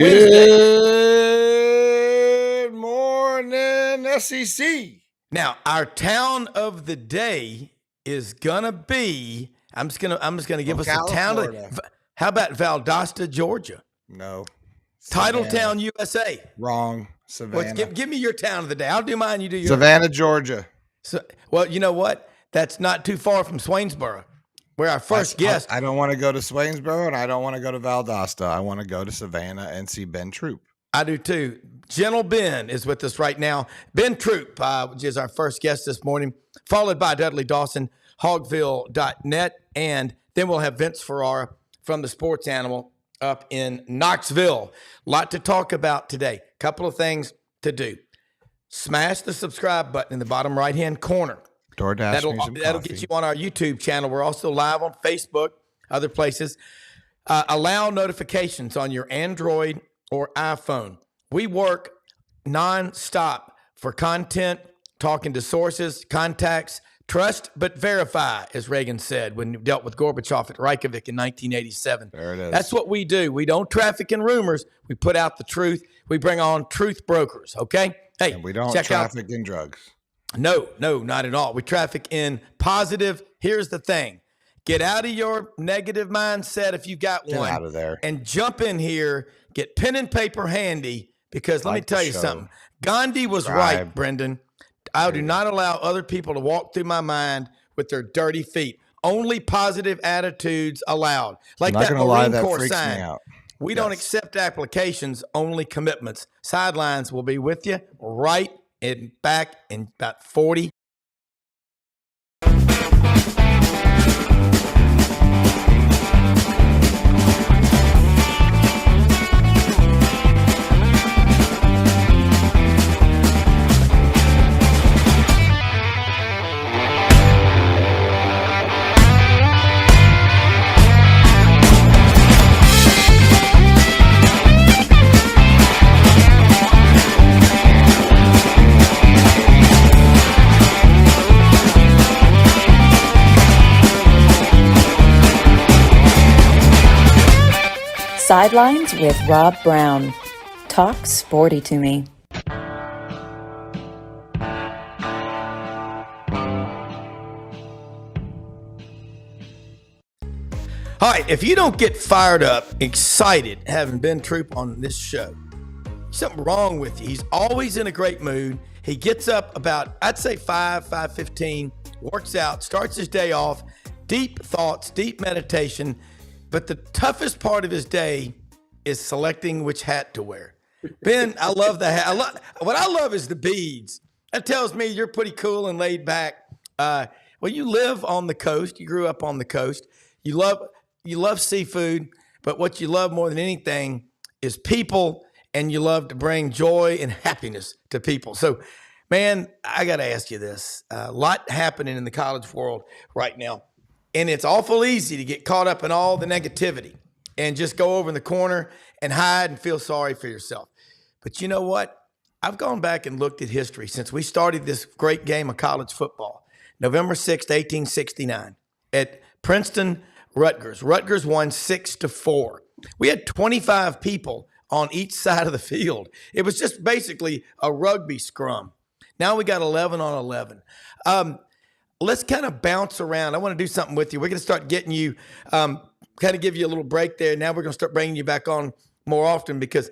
Wednesday. Good morning, SEC. Now, our town of the day is gonna be. I'm just gonna give us a town. How about Valdosta, Georgia? No. Titletown, USA. Wrong. Savannah. Well, give me your town of the day. I'll do mine. You do yours. Savannah, Georgia. So, well, you know what? That's not too far from Swainsboro, where our first guest. I don't want to go to Swainsboro, and I don't want to go to Valdosta. I want to go to Savannah and see Ben Troupe. I do too. Gentle Ben is with us right now. Ben Troupe, which is our first guest this morning, followed by Dudley Dawson, Hogville.net, and then we'll have Vince Ferrara from the Sports Animal up in Knoxville. A lot to talk about today. Couple of things to do. Smash the subscribe button in the bottom right-hand corner. DoorDash that'll get you on our YouTube channel. We're also live on Facebook, other places. Allow notifications on your Android or iPhone. We work nonstop for content, talking to sources, contacts, trust but verify, as Reagan said when he dealt with Gorbachev at Reykjavik in 1987. There it is. That's what we do. We don't traffic in rumors. We put out the truth. We bring on truth brokers, okay? Hey, and we don't traffic in drugs. No, not at all. We traffic in positive. Here's the thing. Get out of your negative mindset if you got one. Get out of there. And jump in here. Get pen and paper handy because let me tell you something. Gandhi was right, Brendan. I do not allow other people to walk through my mind with their dirty feet. Only positive attitudes allowed. Like that Marine Corps sign. We don't accept applications, only commitments. Sidelines will be with you right and back in about 40. Sidelines with Rob Brown. Talk sporty to me. All right, if you don't get fired up, excited, having Ben Troupe on this show, something wrong with you. He's always in a great mood. He gets up about, I'd say 5:15, works out, starts his day off, deep thoughts, deep meditation. But the toughest part of his day is selecting which hat to wear. Ben, I love the hat. What I love is the beads. That tells me you're pretty cool and laid back. Well, you live on the coast. You grew up on the coast. You love seafood, but what you love more than anything is people, and you love to bring joy and happiness to people. So, man, I got to ask you this. A lot happening in the college world right now. And it's awful easy to get caught up in all the negativity and just go over in the corner and hide and feel sorry for yourself. But you know what? I've gone back and looked at history since we started this great game of college football. November 6th, 1869 at Princeton, Rutgers. Rutgers won 6-4. We had 25 people on each side of the field. It was just basically a rugby scrum. Now we got 11 on 11. Let's kind of bounce around. I want to do something with you. We're going to start getting you, kind of give you a little break there. Now we're going to start bringing you back on more often because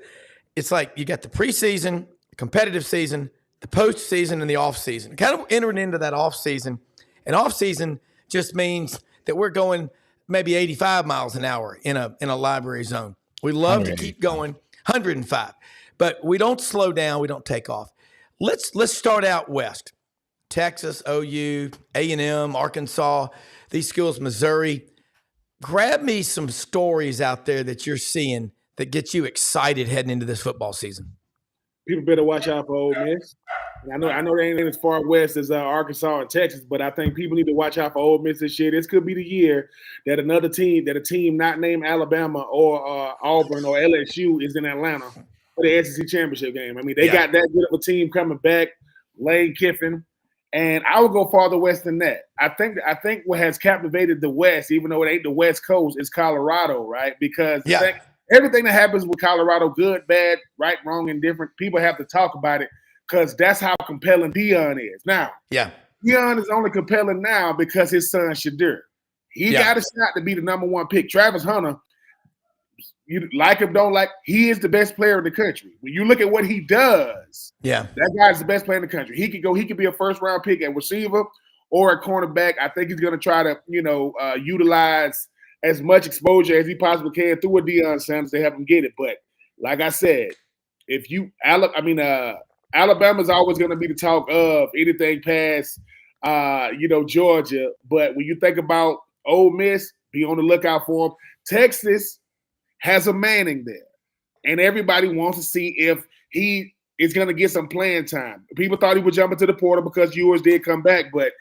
it's like you got the preseason, competitive season, the postseason, and the offseason. Kind of entering into that offseason. And offseason just means that we're going maybe 85 miles an hour in a library zone. We love to keep going 105, but we don't slow down. We don't take off. Let's start out west. Texas, OU, A&M, Arkansas, these schools, Missouri. Grab me some stories out there that you're seeing that get you excited heading into this football season. People better watch out for Ole Miss. I know they ain't as far west as Arkansas and Texas, but I think people need to watch out for Ole Miss this year. This could be the year that a team not named Alabama or Auburn or LSU is in Atlanta for the SEC championship game. I mean, they got that good of a team coming back. Lane Kiffin. And I would go farther west than that. I think what has captivated the West, even though it ain't the West Coast, is Colorado, right? Because everything that happens with Colorado, good, bad, right, wrong, indifferent, people have to talk about it because that's how compelling Deion is. Now, Deion is only compelling now because his son Shadur. He got a shot to be the number one pick. Travis Hunter, you like him, don't like, he is the best player in the country. When you look at what he does, that guy's the best player in the country. He could be a first round pick at receiver or at cornerback. I think he's going to try to, utilize as much exposure as he possibly can through a Deion Sanders to help him get it. But like I said, Alabama's always going to be the talk of anything past, Georgia. But when you think about Ole Miss, be on the lookout for him. Texas has a Manning there, and everybody wants to see if he is going to get some playing time. People thought he would jump into the portal because yours did come back, but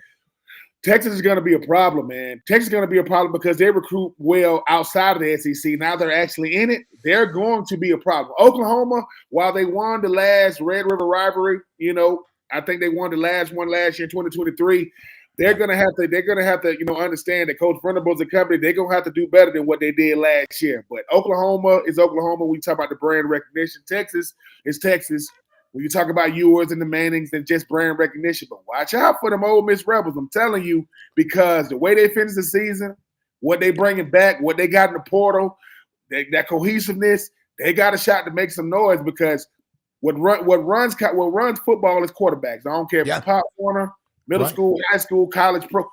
Texas is going to be a problem, man. Texas is going to be a problem because they recruit well outside of the SEC. Now they're actually in it. They're going to be a problem. Oklahoma, while they won the last Red River rivalry, I think they won the last one last year, 2023. They're gonna have to, understand that Coach Venables and company, they're gonna have to do better than what they did last year. But Oklahoma is Oklahoma. We talk about the brand recognition. Texas is Texas. When you talk about yours and the Mannings and just brand recognition, but watch out for them Ole Miss Rebels. I'm telling you, because the way they finish the season, what they bringing back, what they got in the portal, that cohesiveness, they got a shot to make some noise because what runs football is quarterbacks. I don't care if it's Pop Warner, middle school, high school, college, pro.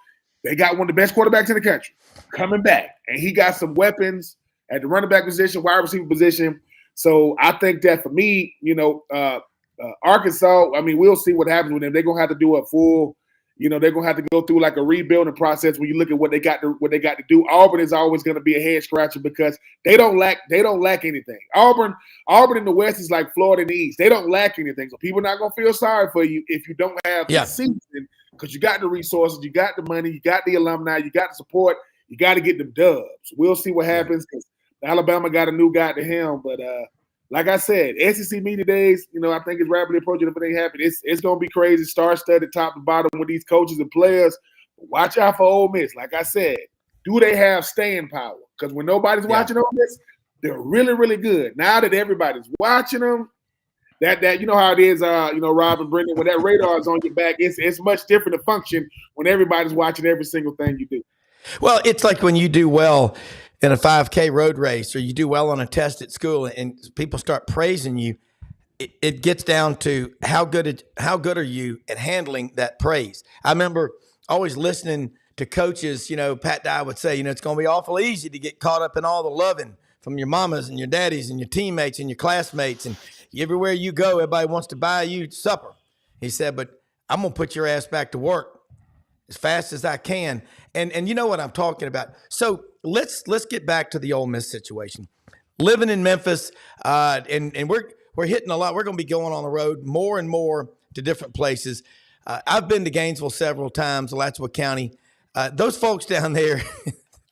They got one of the best quarterbacks in the country coming back, and he got some weapons at the running back position, wide receiver position. So I think that for me, Arkansas, we'll see what happens with them. They're gonna have to do a full, they're gonna have to go through like a rebuilding process when you look at what they got to do. Auburn is always gonna be a head scratcher because they don't lack anything. Auburn in the West is like Florida in the East. They don't lack anything. So people are not gonna feel sorry for you if you don't have the season because you got the resources, you got the money, you got the alumni, you got the support, you got to get them dubs. We'll see what happens because Alabama got a new guy to him, but like I said, SEC media days, I think it's rapidly approaching. If it ain't happening, it's going to be crazy, star-studded top to bottom with these coaches and players. Watch out for Ole Miss. Like I said, do they have staying power? Because when nobody's watching Ole Miss, they're really, really good. Now that everybody's watching them, that you know how it is, Rob and Brendan, when that radar is on your back, it's much different to function when everybody's watching every single thing you do. Well, it's like when you do well in a 5K road race or you do well on a test at school and people start praising you, it gets down to how good are you at handling that praise. I remember always listening to coaches, Pat Dye would say, it's going to be awful easy to get caught up in all the loving from your mamas and your daddies and your teammates and your classmates. And everywhere you go, everybody wants to buy you supper. He said, but I'm going to put your ass back to work as fast as I can. And you know what I'm talking about. So let's get back to the Ole Miss situation. Living in Memphis, and we're hitting a lot. We're going to be going on the road more and more to different places. I've been to Gainesville several times, Alachua County. Those folks down there,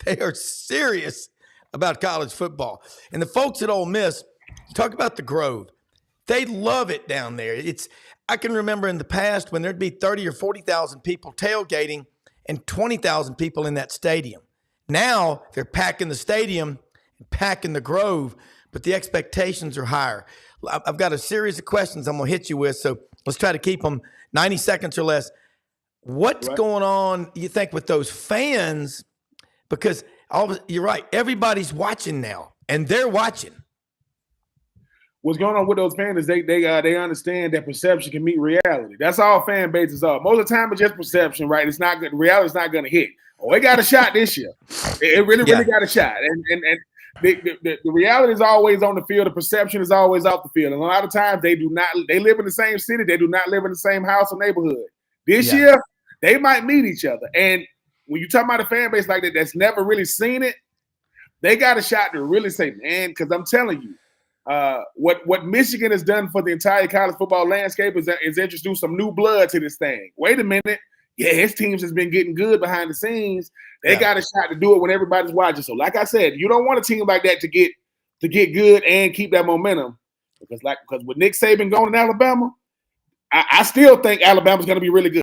they are serious about college football. And the folks at Ole Miss, talk about the Grove. They love it down there. I can remember in the past when there'd be 30 or 40,000 people tailgating and 20,000 people in that stadium. Now they're packing the stadium, packing the Grove, but the expectations are higher. I've got a series of questions I'm going to hit you with, so let's try to keep them 90 seconds or less. What's going on, you think, with those fans? Because you're right, everybody's watching now, and they're watching. What's going on with those fans is they understand that perception can meet reality. That's all fan bases are. Most of the time, it's just perception, right? It's not good. Reality's not going to hit. Oh, they got a shot this year. It really got a shot. And the reality is always on the field. The perception is always off the field. And a lot of times they live in the same city. They do not live in the same house or neighborhood. This year, they might meet each other. And when you talk about a fan base like that that's never really seen it, they got a shot to really say, man, because I'm telling you, what Michigan has done for the entire college football landscape is introduce some new blood to this thing. Wait a minute. Yeah, his teams has been getting good behind the scenes. They got a shot to do it when everybody's watching. So like I said, you don't want a team like that to get good and keep that momentum. Because with Nick Saban going in Alabama, I still think Alabama's going to be really good.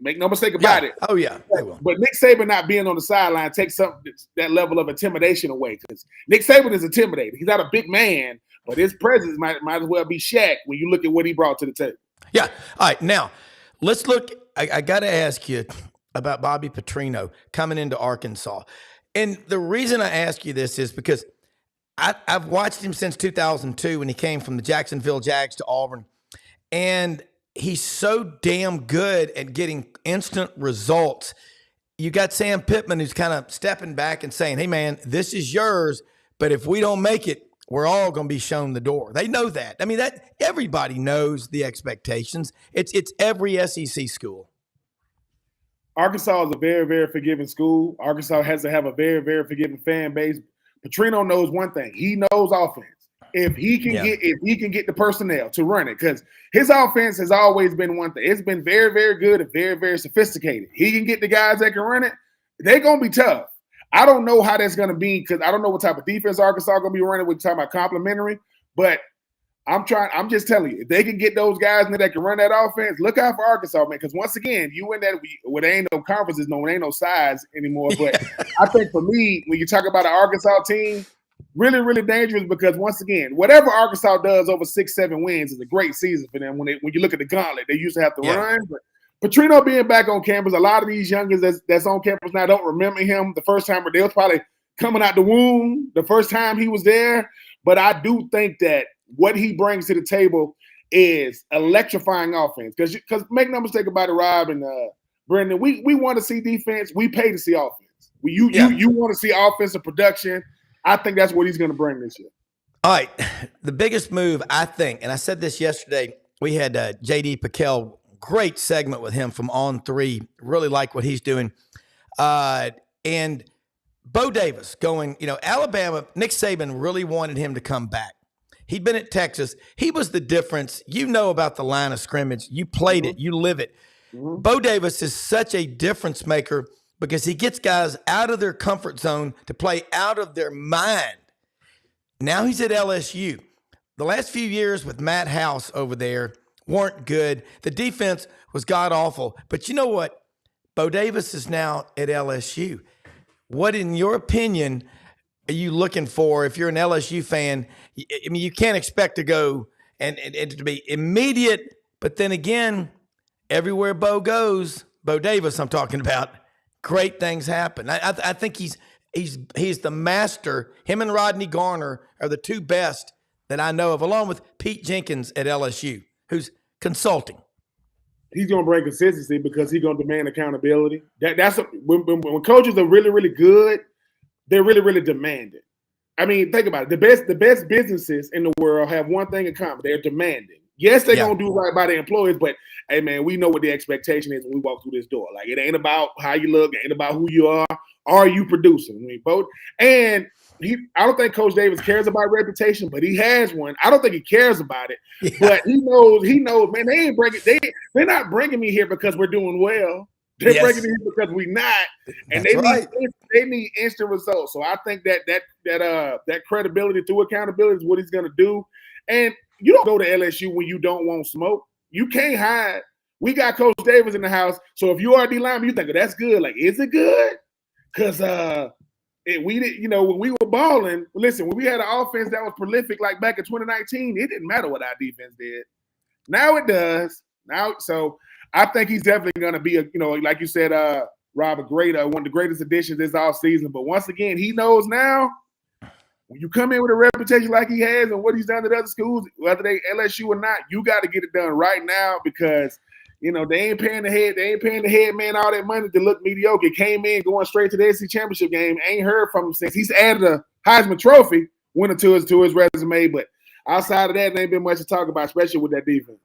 Make no mistake about it. Oh, yeah. They will. But Nick Saban not being on the sideline takes that level of intimidation away, because Nick Saban is intimidating. He's not a big man, but his presence might as well be Shaq when you look at what he brought to the table. Yeah. All right. Now, let's look. I got to ask you about Bobby Petrino coming into Arkansas. And the reason I ask you this is because I've watched him since 2002 when he came from the Jacksonville Jags to Auburn. And he's so damn good at getting instant results. You got Sam Pittman who's kind of stepping back and saying, hey, man, this is yours. But if we don't make it, we're all going to be shown the door. They know that. I mean, that everybody knows the expectations. It's every SEC school. Arkansas is a very, very forgiving school. Arkansas has to have a very, very forgiving fan base. Petrino knows one thing. He knows offense. If he can get the personnel to run it, because his offense has always been one thing. It's been very, very good and very, very sophisticated. He can get the guys that can run it. They're going to be tough. I don't know how that's going to be, because I don't know what type of defense Arkansas going to be running. We're talking about complimentary, but I'm just telling you, if they can get those guys in there that can run that offense, look out for Arkansas, man. Because once again, you in that, there ain't no conferences, there ain't no size anymore. But I think for me, when you talk about an Arkansas team, really, really dangerous, because once again, whatever Arkansas does over 6-7 wins is a great season for them. When you look at the gauntlet, they used to have to run. But Petrino being back on campus, a lot of these youngins that's on campus now don't remember him the first time, or they was probably coming out the womb the first time he was there. But I do think that what he brings to the table is electrifying offense. Because make no mistake about it, Rob and Brendan, we want to see defense. We pay to see offense. You want to see offensive production. I think that's what he's going to bring this year. All right. The biggest move, I think, and I said this yesterday, we had J.D. Piquel, great segment with him from On 3. Really like what he's doing. And Bo Davis going, Alabama, Nick Saban really wanted him to come back. He'd been at Texas. He was the difference. You know about the line of scrimmage. You played it. You live it. Bo Davis is such a difference maker because he gets guys out of their comfort zone to play out of their mind. Now he's at LSU. The last few years with Matt House over there weren't good. The defense was god-awful. But you know what? Bo Davis is now at LSU. What, in your opinion, are you looking for if you're an LSU fan? I mean, you can't expect to go and to be immediate, but then again, everywhere Bo goes, Bo Davis I'm talking about, great things happen. I think he's the master. Him and Rodney Garner are the two best that I know of, along with Pete Jenkins at LSU, who's consulting. He's going to bring consistency because he's going to demand accountability. When coaches are really, really good, they're really, really demanding. I mean, think about it. The best businesses in the world have one thing in common. They're demanding. Yes, they're going to do right by their employees, but, hey, man, we know what the expectation is when we walk through this door. Like, it ain't about how you look. It ain't about who you are. Are you producing? When you vote? And I don't think Coach Davis cares about reputation, but he has one. I don't think he cares about it, but he knows, man, they're not bringing me here because we're doing well. They're bringing me here because we're not, and they need instant results. So I think that credibility through accountability is what he's going to do. And you don't go to LSU when you don't want smoke. You can't hide. We got Coach Davis in the house. So if you are a D lineman, you think, that's good. Like, is it good? Because when we were balling, listen, when we had an offense that was prolific, like back in 2019, it didn't matter what our defense did. Now it does. So I think he's definitely going to be like you said, Rob, one of the greatest additions this offseason. But once again, he knows now when you come in with a reputation like he has and what he's done at other schools, whether they LSU or not, you got to get it done right now because they ain't paying the head man all that money to look mediocre. Came in going straight to the SEC championship game. Ain't heard from him since. He's added a Heisman Trophy winner to his resume, but outside of that, there ain't been much to talk about, especially with that defense.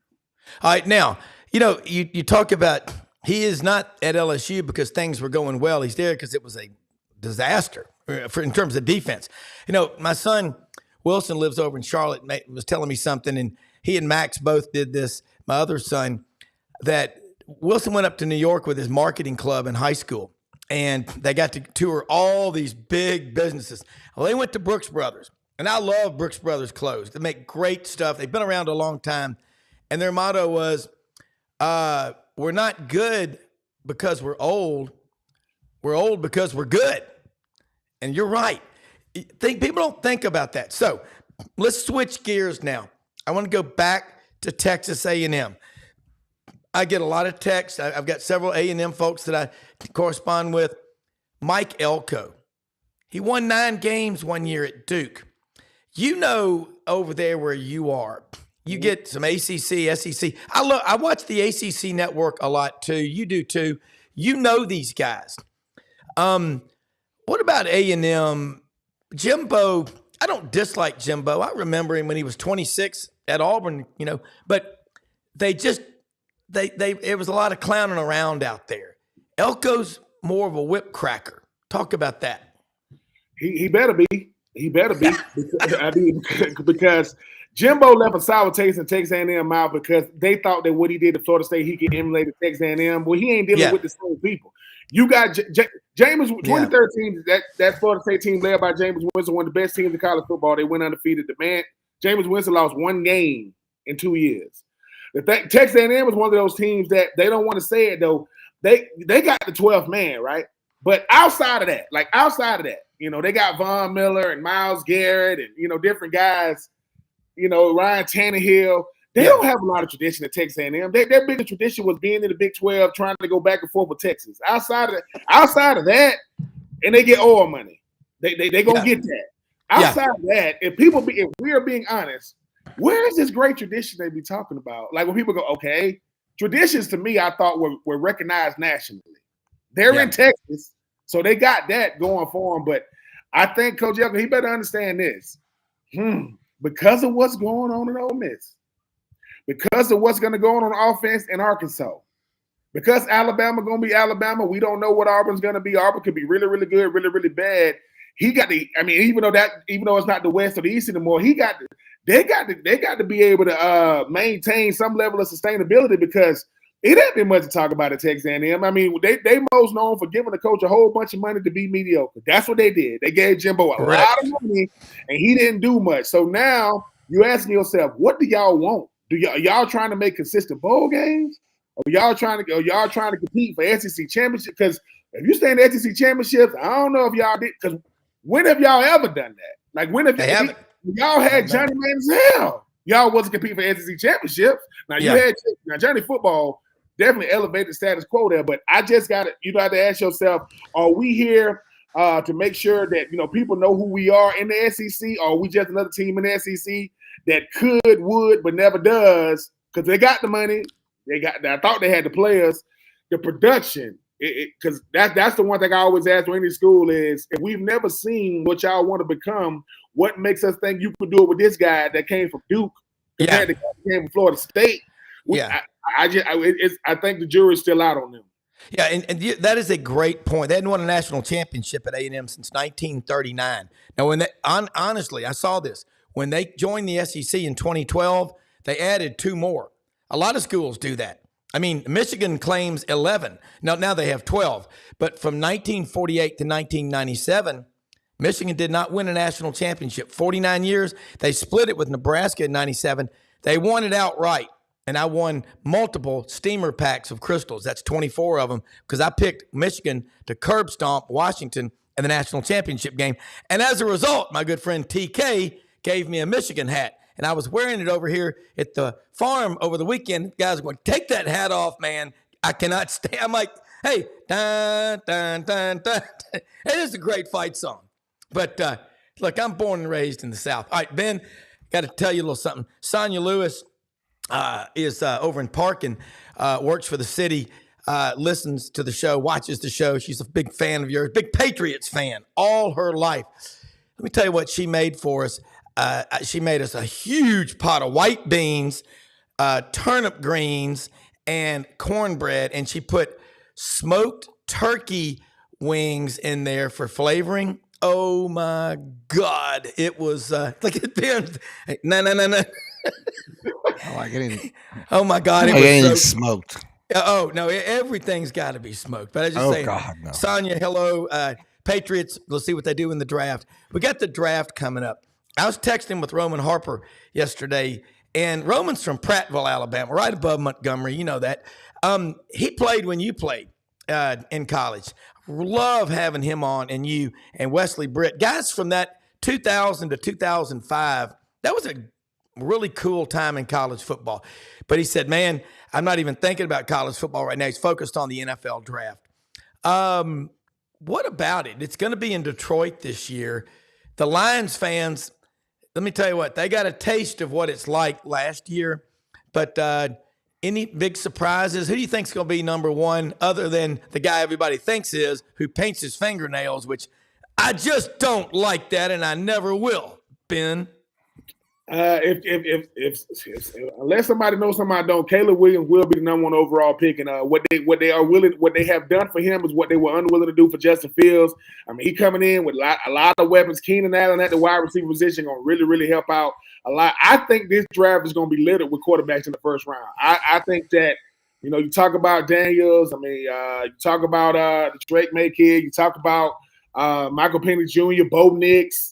All right, now you talk about he is not at LSU because things were going well. He's there because it was a disaster in terms of defense. My son Wilson lives over in Charlotte. Was telling me something, and he and Max both did this. My other son. That Wilson went up to New York with his marketing club in high school, and they got to tour all these big businesses. Well, they went to Brooks Brothers, and I love Brooks Brothers clothes. They make great stuff. They've been around a long time, and their motto was, We're not good because we're old. We're old because we're good. And you're right. People don't think about that. So let's switch gears now. I want to go back to Texas A&M. I get a lot of texts. I've got several A&M folks that I correspond with. Mike Elko. He won 9 games one year at Duke. You know, over there where you are, you get some ACC, SEC. I watch the ACC network a lot too. You do too. You know these guys. What about A&M? Jimbo, I don't dislike Jimbo. I remember him when he was 26 at Auburn, but it was a lot of clowning around out there. Elko's more of a whip cracker. Talk about that. He better be. He better be. Because Jimbo left a sour taste in Texas A&M mouth because they thought that what he did at Florida State, he could emulate at Texas A&M. Well, he ain't dealing with the same people. You got James 2013. That Florida State team led by James Winston, one of the best teams in college football. They went undefeated. James Winston lost 1 game in 2 years. Texas A&M was one of those teams that they don't want to say it though. They got the 12th man, right? But outside of that, they got Von Miller and Myles Garrett and different guys. Ryan Tannehill. They don't have a lot of tradition at Texas A&M. Their biggest tradition was being in the Big 12, trying to go back and forth with Texas. Outside of that, and they get oil money. They gonna get that. Outside of that, if we are being honest, where is this great tradition they be talking about? Like when people go, okay, traditions to me, I thought were recognized nationally. They're in Texas, so they got that going for them. But I think Coach Elko, he better understand this. Because of what's going on in Ole Miss, because of what's going to go on offense in Arkansas, because Alabama going to be Alabama, we don't know what Auburn's going to be. Auburn could be really, really good, really, really bad. He got the. I mean, even though it's not the West or the East anymore, they got to be able to maintain some level of sustainability because it ain't been much to talk about at Texas A&M. I mean, they most known for giving the coach a whole bunch of money to be mediocre. That's what they did. They gave Jimbo a lot of money, and he didn't do much. So now you're asking yourself, what do y'all want? Y'all trying to make consistent bowl games? Or y'all trying to compete for SEC championship? Because if you stay in the SEC championships, I don't know if y'all did. Because when have y'all ever done that? Like when have y'all had Johnny Manziel? Y'all wasn't competing for SEC championships. Now you had Johnny football. Definitely elevate the status quo there, but I just got to, have to ask yourself, are we here to make sure that, people know who we are in the SEC, or are we just another team in the SEC that would, but never does because they got the money. I thought they had the players, the production, because that's the one thing I always ask when any school is, if we've never seen what y'all want to become, what makes us think you could do it with this guy that came from Duke compared to the guy that came from Florida State? I think the jury's still out on them. Yeah, and that is a great point. They hadn't won a national championship at A&M since 1939. Now, honestly, I saw this. When they joined the SEC in 2012, they added 2 more. A lot of schools do that. I mean, Michigan claims 11. Now they have 12. But from 1948 to 1997, Michigan did not win a national championship. 49 years. They split it with Nebraska in 97. They won it outright. And I won multiple steamer packs of crystals. That's 24 of them because I picked Michigan to curb stomp Washington in the national championship game. And as a result, my good friend TK gave me a Michigan hat. And I was wearing it over here at the farm over the weekend. Guys were going, take that hat off, man. I cannot stay. I'm like, hey, dun, dun, dun, dun. It is a great fight song. But look, I'm born and raised in the South. All right, Ben, got to tell you a little something. Sonia Lewis is over in Parkin, works for the city, listens to the show, watches the show. She's a big fan of yours, big Patriots fan all her life. Let me tell you what she made for us. She made us a huge pot of white beans, turnip greens, and cornbread, and she put smoked turkey wings in there for flavoring. Oh, my God. It was like it been. No. I like anything. Oh my God! It was anything smoked. Oh no! Everything's got to be smoked. But I just say, God, no. Sonia, hello, Patriots. Let's see what they do in the draft. We got the draft coming up. I was texting with Roman Harper yesterday, And Roman's from Prattville, Alabama, right above Montgomery. You know that. He played when you played in college. Love having him on, and you and Wesley Britt, guys from that 2000 to 2005. That was a really cool time in college football. But he said, man, I'm not even thinking about college football right now. He's focused on the NFL draft. What about it? It's going to be in Detroit this year. The Lions fans, let me tell you what, they got a taste of what it's like last year. But any big surprises? Who do you think is going to be number one other than the guy everybody thinks is, who paints his fingernails, which I just don't like that, and I never will, Ben? If unless somebody knows something I don't, Caleb Williams will be the number one overall pick. And what they have done for him is what they were unwilling to do for Justin Fields. I mean, he coming in with a lot of weapons. Keenan Allen at the wide receiver position going to really help out a lot. I think this draft is going to be littered with quarterbacks in the first round. I think that, you talk about Daniels. I mean, you talk about the Drake May kid. You talk about Michael Penix Jr., Bo Nix.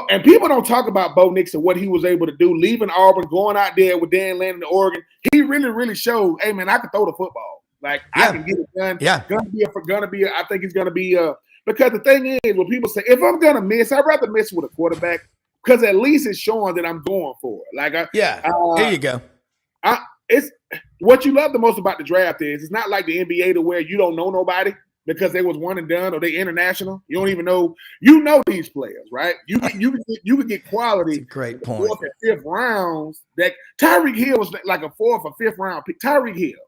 And people don't talk about Bo Nix and what he was able to do, leaving Auburn, going out there with Dan Lanning to Oregon. He really showed, hey, man, I can throw the football. Like, I can get it done. Yeah. I think it's going to be because the thing is, when people say, if I'm going to miss, I'd rather miss with a quarterback because at least it's showing that I'm going for it. Like, there you go. It's what you love the most about the draft is it's not like the NBA to where you don't know nobody because they was one and done or they international. You don't even know. You know these players, right? You can get quality. Great point. Fourth and fifth rounds. That Tyreek Hill was like a fourth or fifth round pick. Tyreek Hill.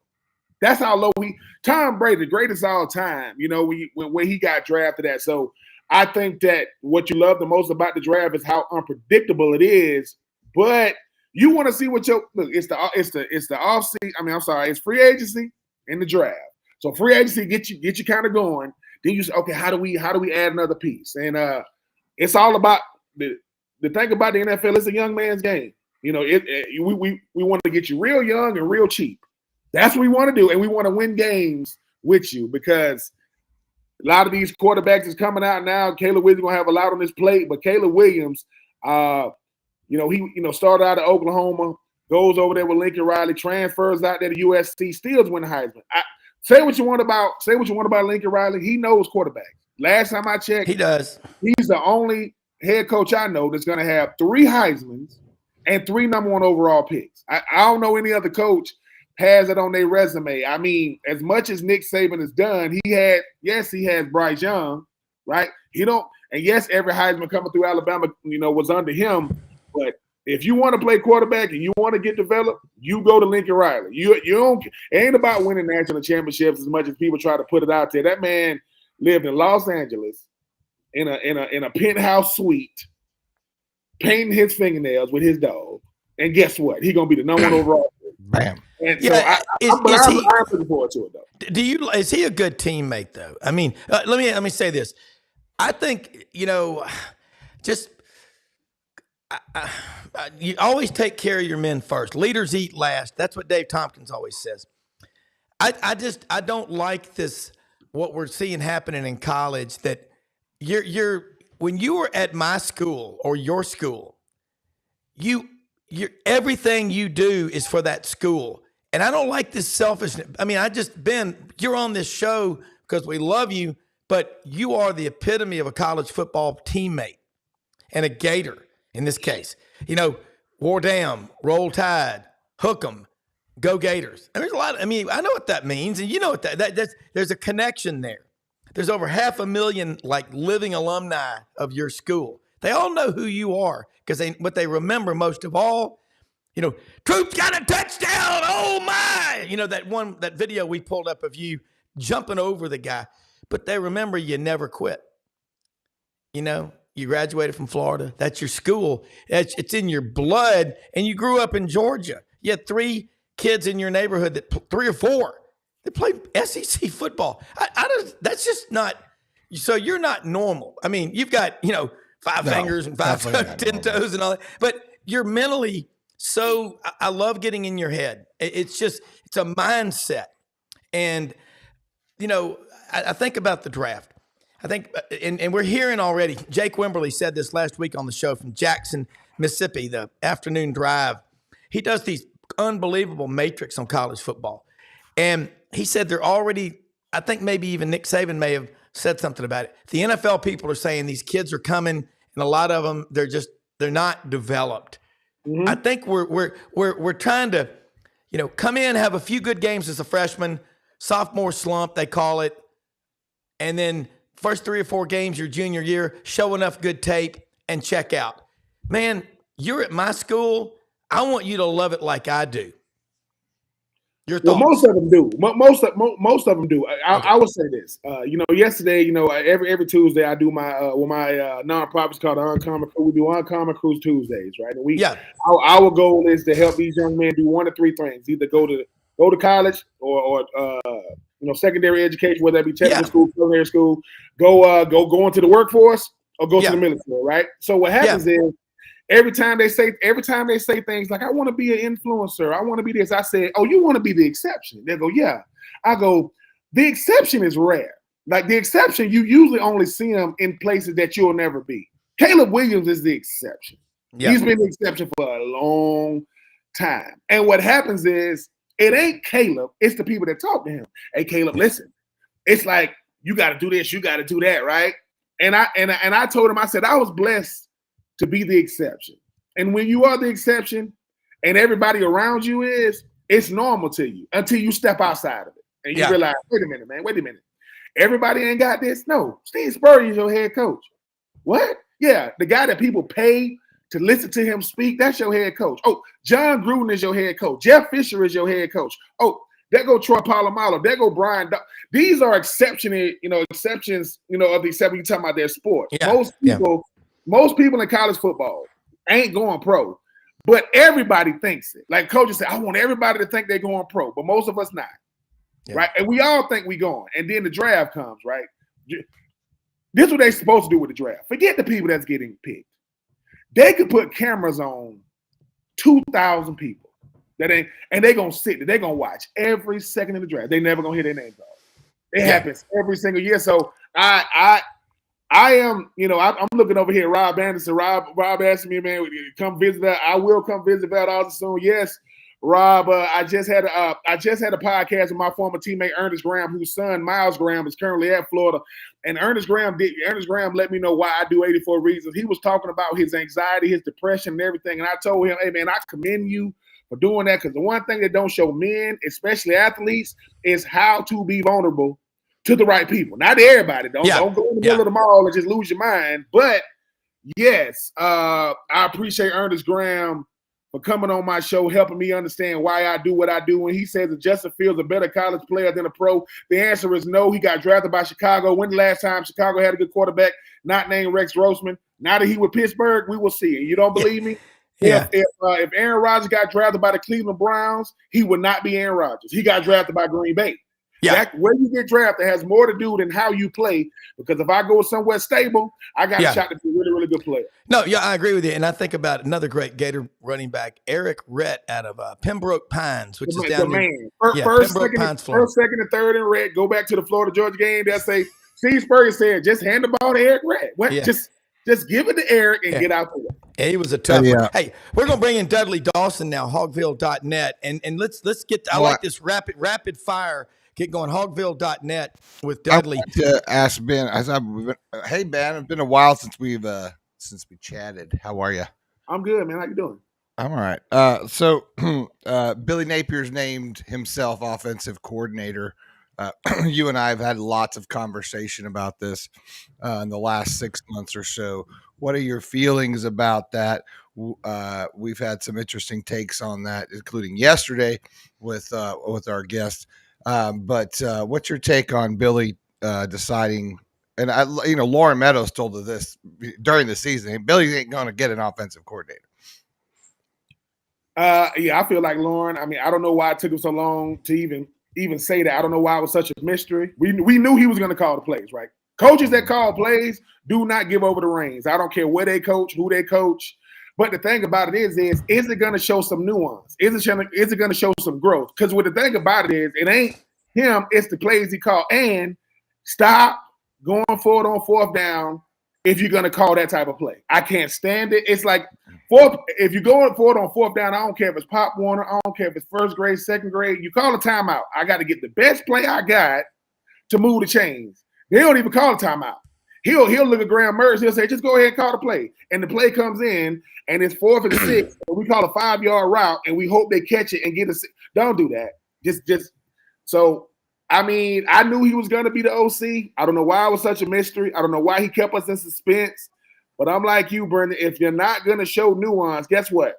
That's how low Tom Brady, the greatest of all time. When he got drafted at. So I think that what you love the most about the draft is how unpredictable it is. But you want to see what it's the off season. I mean, I'm sorry, it's free agency and the draft. So free agency get you kind of going. Then you say, okay, how do we add another piece? And it's all about the thing about the NFL. It's a young man's game. We want to get you real young and real cheap. That's what we want to do, and we want to win games with you because a lot of these quarterbacks is coming out now. Caleb Williams gonna have a lot on his plate, but Caleb Williams, he started out at Oklahoma, goes over there with Lincoln Riley, transfers out there to USC, still win the Heisman. Say what you want about Lincoln Riley. He knows quarterback. Last time I checked, he does. He's the only head coach I know that's going to have 3 Heismans and 3 number one overall picks. I don't know any other coach has it on their resume. I mean, as much as Nick Saban has done, he has Bryce Young, right? And yes, every Heisman coming through Alabama, was under him. But if you want to play quarterback and you want to get developed, you go to Lincoln Riley. You don't. It ain't about winning national championships as much as people try to put it out there. That man lived in Los Angeles in a penthouse suite, painting his fingernails with his dog. And guess what? He's gonna be the number one overall. Bam. And I'm looking forward to it though. Is he a good teammate though? I mean, let me say this. I think you always take care of your men first. Leaders eat last. That's what Dave Tompkins always says. I don't like this, what we're seeing happening in college, that when you were at my school or your school, everything you do is for that school. And I don't like this selfishness. I mean, Ben, you're on this show because we love you, but you are the epitome of a college football teammate and a Gator. In this case, War Down, Roll Tide, Hook 'em, Go Gators. And there's a lot. I know what that means, and you know what there's a connection there. There's over 500,000 living alumni of your school. They all know who you are because what they remember most of all, Troupe's got a touchdown. Oh my! That video we pulled up of you jumping over the guy, but they remember you never quit. You graduated from Florida. That's your school. It's in your blood. And you grew up in Georgia. You had 3 kids in your neighborhood, 3 or 4, that played SEC football. That's just not – so you're not normal. I mean, you've got, 5 fingers and 10 toes and all that. But you're mentally so – I love getting in your head. It's a mindset. And, I think about the draft. I think, and we're hearing already, Jake Wimberly said this last week on the show from Jackson, Mississippi, the afternoon drive. He does these unbelievable matrix on college football. And he said they're already, I think maybe even Nick Saban may have said something about it. The NFL people are saying these kids are coming, and a lot of them, they're not developed. Mm-hmm. I think we're trying to, come in, have a few good games as a freshman, sophomore slump, they call it. And then first 3 or 4 games your junior year, show enough good tape and check out. Man, you're at my school. I want you to love it like I do. Your thoughts? Well, most of them do. Most of them do. I would say this. Yesterday, every Tuesday I do my nonprofits called the Uncommon Crew. We do Uncommon Cruise Tuesdays, right? And our goal is to help these young men do 1 of 3 things: either go to college or secondary education, whether that be technical school, culinary school, go into the workforce or go to the military, right? So what happens is, every time they say things like, I want to be an influencer, I want to be this, I say, oh, you want to be the exception? They go, yeah. I go, the exception is rare. Like the exception, you usually only see them in places that you'll never be. Caleb Williams is the exception. Yeah. He's been the exception for a long time. And what happens is, it ain't Caleb, it's the people that talk to him. Hey, Caleb, listen, it's like, you got to do this, you got to do that, right? And I told him, I said, I was blessed to be the exception. And when you are the exception and everybody around you is, it's normal to you until you step outside of it. And you realize, wait a minute. Everybody ain't got this? No. Steve Spurrier is your head coach. What? Yeah, the guy that people pay to listen to him speak, that's your head coach. Oh, John Gruden is your head coach. Jeff Fisher is your head coach. Oh, there go Troy Polamalu. There go Brian. These are exceptions, of the exception you're talking about their sport. Yeah. Most people in college football ain't going pro, but everybody thinks it. Like coaches say, I want everybody to think they're going pro, but most of us not, right? And we all think we going. And then the draft comes, right? This is what they're supposed to do with the draft. Forget the people that's getting picked. They could put cameras on 2,000 people, and they're going to sit there. They're going to watch every second of the draft. They're never going to hear their names off. It happens every single year. So I am, I'm looking over here, Rob Anderson. Rob asked me, man, come visit that. I will come visit Valdosta soon. Yes, Rob. I just had a podcast with my former teammate Ernest Graham, whose son Miles Graham is currently at Florida. And Ernest Graham let me know why I do 84 Reasons. He was talking about his anxiety, his depression, and everything. And I told him, hey man, I commend you for doing that, because the one thing that don't show men, especially athletes, is how to be vulnerable to the right people. Not to everybody. Don't go in the middle of the mall and just lose your mind. But yes, I appreciate Ernest Graham for coming on my show, helping me understand why I do what I do. When he says that Justin Fields is a better college player than a pro, the answer is no. He got drafted by Chicago. When the last time Chicago had a good quarterback not named Rex Grossman? Now that he with Pittsburgh, we will see. And you don't believe me? Yeah. If Aaron Rodgers got drafted by the Cleveland Browns, he would not be Aaron Rodgers. He got drafted by Green Bay. Yeah. Where you get drafted has more to do than how you play, because if I go somewhere stable, I got a shot to be a really, really good player. No, I agree with you. And I think about another great Gator running back, Eric Rhett out of Pembroke Pines, which is down there. First, second, and third in Rhett. Go back to the Florida-Georgia game. They'll say, Steve Spurrier said, just hand the ball to Eric Rhett. What? Yeah. Just give it to Eric and get out there. Yeah, he was a tough one. Hey, we're going to bring in Dudley Dawson now, hogville.net. And let's get – I like this rapid fire. Get going, hogville.net with Dudley. I want to ask Ben. Hey, Ben, it's been a while since we chatted. How are you? I'm good, man. How you doing? I'm all right. So Billy Napier's named himself offensive coordinator. You and I have had lots of conversation about this in the last 6 months or so. What are your feelings about that? We've had some interesting takes on that, including yesterday with our guest. But what's your take on Billy deciding? And Lauren Meadows told us this during the season. Billy ain't going to get an offensive coordinator. I feel like Lauren. I mean, I don't know why it took him so long to even say that. I don't know why it was such a mystery. We knew he was going to call the plays, right? Coaches that call plays do not give over the reins. I don't care where they coach, who they coach. But the thing about it is it going to show some nuance? Is it going to show some growth? Because what the thing about it is, it ain't him, it's the plays he called. And stop going forward on fourth down if you're gonna call that type of play. I can't stand it. It's like if you're going for it on fourth down, I don't care if it's Pop Warner, I don't care if it's first grade, second grade. You call a timeout. I got to get the best play I got to move the chains. They don't even call a timeout. He'll look at Graham Mertz. He'll say, just go ahead and call the play. And the play comes in, and it's 4th and 6. And we call a 5-yard route, and we hope they catch it and get us. Don't do that. Just so. I mean, I knew he was going to be the OC. I don't know why it was such a mystery. I don't know why he kept us in suspense. But I'm like you, Brendan. If you're not going to show nuance, guess what?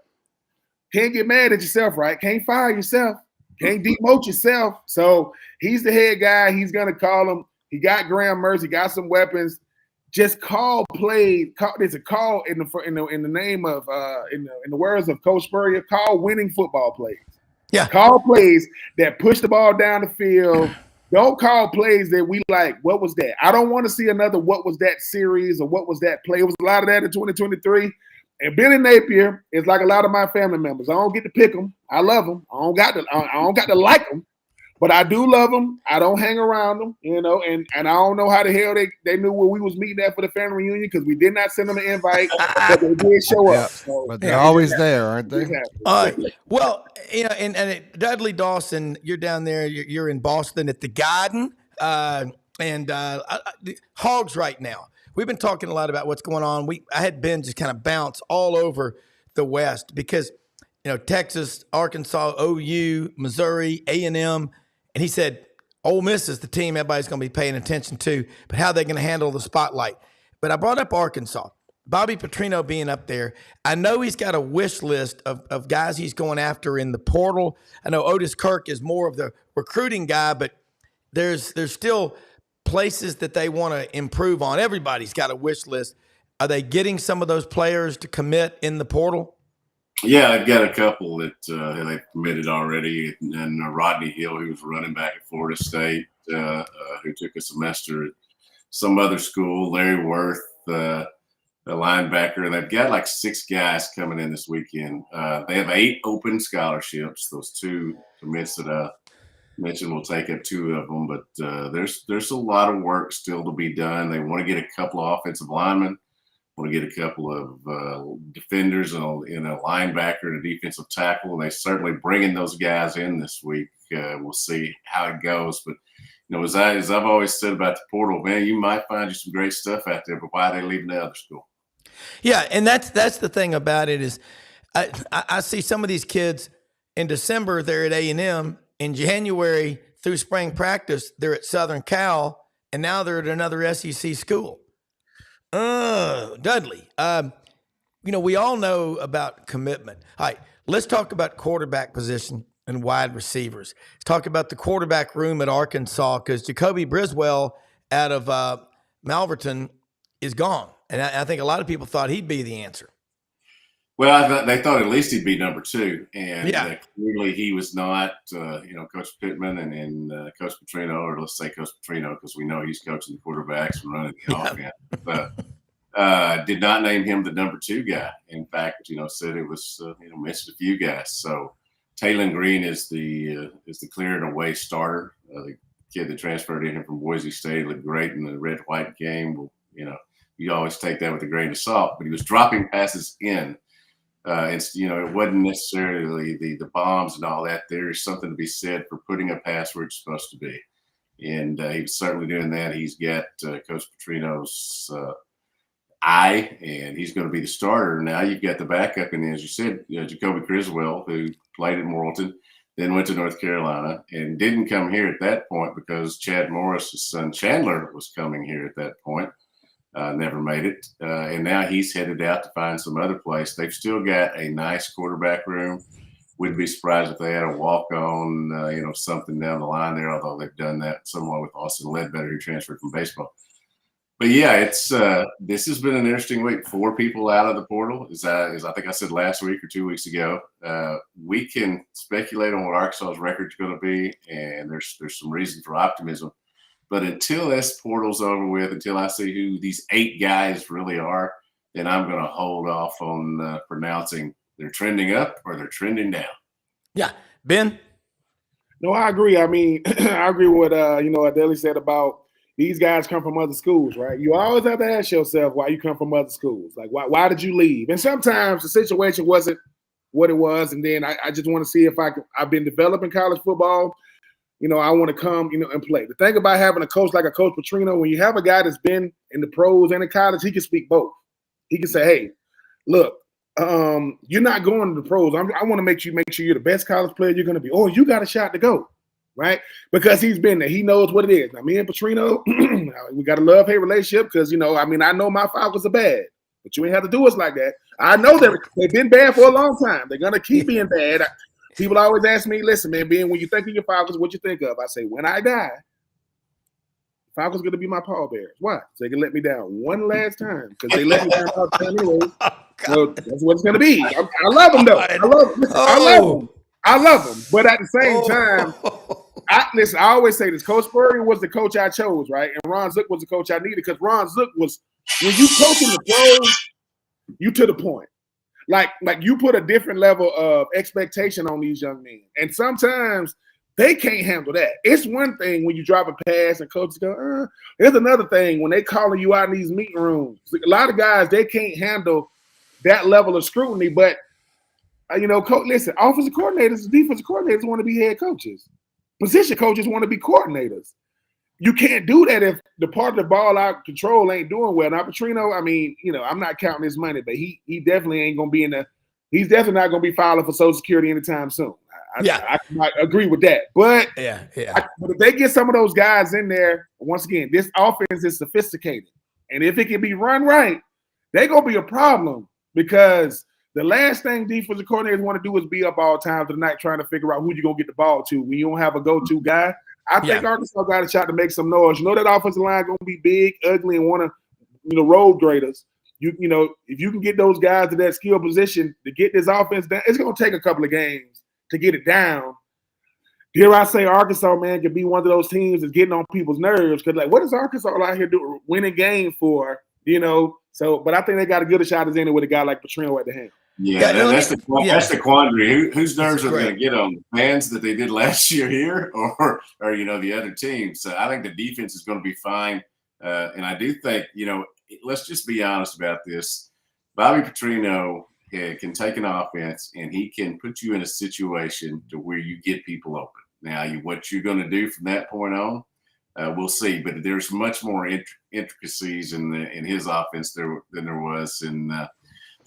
Can't get mad at yourself, right? Can't fire yourself. Can't demote yourself. So he's the head guy. He's going to call him. He got Graham Mertz. He got some weapons. Just call play. There's a call in the name of in the words of Coach Spurrier. Call winning football plays. Yeah. Call plays that push the ball down the field. Don't call plays that we like, what was that? I don't want to see another what was that series or what was that play. It was a lot of that in 2023. And Billy Napier is like a lot of my family members. I don't get to pick them. I love them. I don't got to like them. But I do love them. I don't hang around them, and I don't know how the hell they knew where we was meeting at for the family reunion because we did not send them an invite, but they did show up. So, but they're always there, aren't they? Well, and Dudley Dawson, you're down there. You're in Boston at the Garden, and Hogs right now. We've been talking a lot about what's going on. I had Ben just kind of bounce all over the West because Texas, Arkansas, OU, Missouri, A&M. And he said, Ole Miss is the team everybody's going to be paying attention to, but how they're going to handle the spotlight. But I brought up Arkansas. Bobby Petrino being up there. I know he's got a wish list of guys he's going after in the portal. I know Otis Kirk is more of the recruiting guy, but there's still places that they want to improve on. Everybody's got a wish list. Are they getting some of those players to commit in the portal? Yeah, I've got a couple that they've committed already. And Rodney Hill, who was running back at Florida State, who took a semester at some other school. Larry Worth, a linebacker. They've got like 6 guys coming in this weekend. They have 8 open scholarships. Those 2 commits that I mentioned will take up 2 of them. But there's a lot of work still to be done. They want to get a couple of offensive linemen. Want to get a couple of defenders and a linebacker and a defensive tackle, and they certainly bringing those guys in this week. We'll see how it goes, but as I've always said about the portal, man, you might find you some great stuff out there, but why are they leaving the other school? Yeah, and that's the thing about it is, I see some of these kids in December they're at A&M, in January through spring practice they're at Southern Cal, and now they're at another SEC school. Dudley, we all know about commitment. All right, let's talk about quarterback position and wide receivers. Let's talk about the quarterback room at Arkansas because Jacoby Briswell out of Malverton is gone. And I think a lot of people thought he'd be the answer. Well, they thought at least he'd be number 2. And clearly he was not, Coach Pittman and Coach Petrino, or let's say Coach Petrino, because we know he's coaching the quarterbacks and running the offense. But did not name him the number 2 guy. In fact, said it was, mentioned a few guys. So Taylon Green is the clear and away starter. The kid that transferred in from Boise State looked great in the red-white game. Well, you always take that with a grain of salt, but he was dropping passes in. It wasn't necessarily the bombs and all that. There's something to be said for putting a pass where it's supposed to be. And he was certainly doing that. He's got Coach Petrino's eye, and he's going to be the starter. Now you've got the backup, and as you said, Jacoby Criswell, who played at Morrilton, then went to North Carolina, and didn't come here at that point because Chad Morris' son Chandler was coming here at that point. Never made it. And now he's headed out to find some other place. They've still got a nice quarterback room. Wouldn't be surprised if they had a walk-on, something down the line there, although they've done that somewhat with Austin Ledbetter, who transferred from baseball. But yeah, it's this has been an interesting week. 4 people out of the portal, as I think I said last week or 2 weeks ago. We can speculate on what Arkansas's record is going to be, and there's some reason for optimism. But until this portal's over with, until I see who these 8 guys really are, then I'm going to hold off on pronouncing they're trending up or they're trending down. Yeah. Ben? No, I agree. I mean, I agree with what Adeli said about, these guys come from other schools, right? You always have to ask yourself why you come from other schools. Like, why did you leave? And sometimes the situation wasn't what it was. And then I just want to see if I've been developing college football. I want to come, and play. The thing about having a coach like a Coach Petrino, when you have a guy that's been in the pros and in college, he can speak both. He can say, hey, look, you're not going to the pros. I want to make sure you're the best college player you're going to be. Or you got a shot to go, right? Because he's been there. He knows what it is. Now, me and Petrino, we got a love-hate relationship because, I know my Falcons are bad, but you ain't have to do us like that. I know they've been bad for a long time. They're going to keep being bad. People always ask me, listen, man, when you think of your Falcons, what you think of? I say, when I die, Falcons going to be my pallbearers. Why? So they can let me down one last time because they let me down all the time anyway. So that's what it's going to be. I love them, though. I love them. But at the same time, I always say this. Coach Spurrier was the coach I chose, right? And Ron Zook was the coach I needed because Ron Zook was, when you coach in the pros, you to the point. Like you put a different level of expectation on these young men. And sometimes they can't handle that. It's one thing when you drop a pass and coaches go, There's another thing when they calling you out in these meeting rooms. A lot of guys, they can't handle that level of scrutiny. But, listen, offensive coordinators and defensive coordinators want to be head coaches. Position coaches want to be coordinators. You can't do that if the part of the ball out control ain't doing well. Now, Petrino, I'm not counting his money, but he definitely ain't going to be he's definitely not going to be filing for Social Security anytime soon. I might agree with that. But, but if they get some of those guys in there, once again, this offense is sophisticated. And if it can be run right, they're going to be a problem because the last thing defensive coordinators want to do is be up all times of the night trying to figure out who you're going to get the ball to when you don't have a go-to guy. I think Arkansas got a shot to make some noise. That offensive line going to be big, ugly, and want to, road graders. If you can get those guys to that skill position to get this offense down, it's going to take a couple of games to get it down. Dare I say Arkansas, man, could be one of those teams that's getting on people's nerves because, what is Arkansas out here doing, winning game for, So, but I think they got a good shot as any with a guy like Petrino at the hand. Yeah, that's the quandary. Whose nerves are they going to get on? The fans that they did last year here or the other teams? So I think the defense is going to be fine. And I do think, let's just be honest about this. Bobby Petrino can take an offense and he can put you in a situation to where you get people open. Now, what you're going to do from that point on, we'll see. But there's much more intricacies in his offense than there was in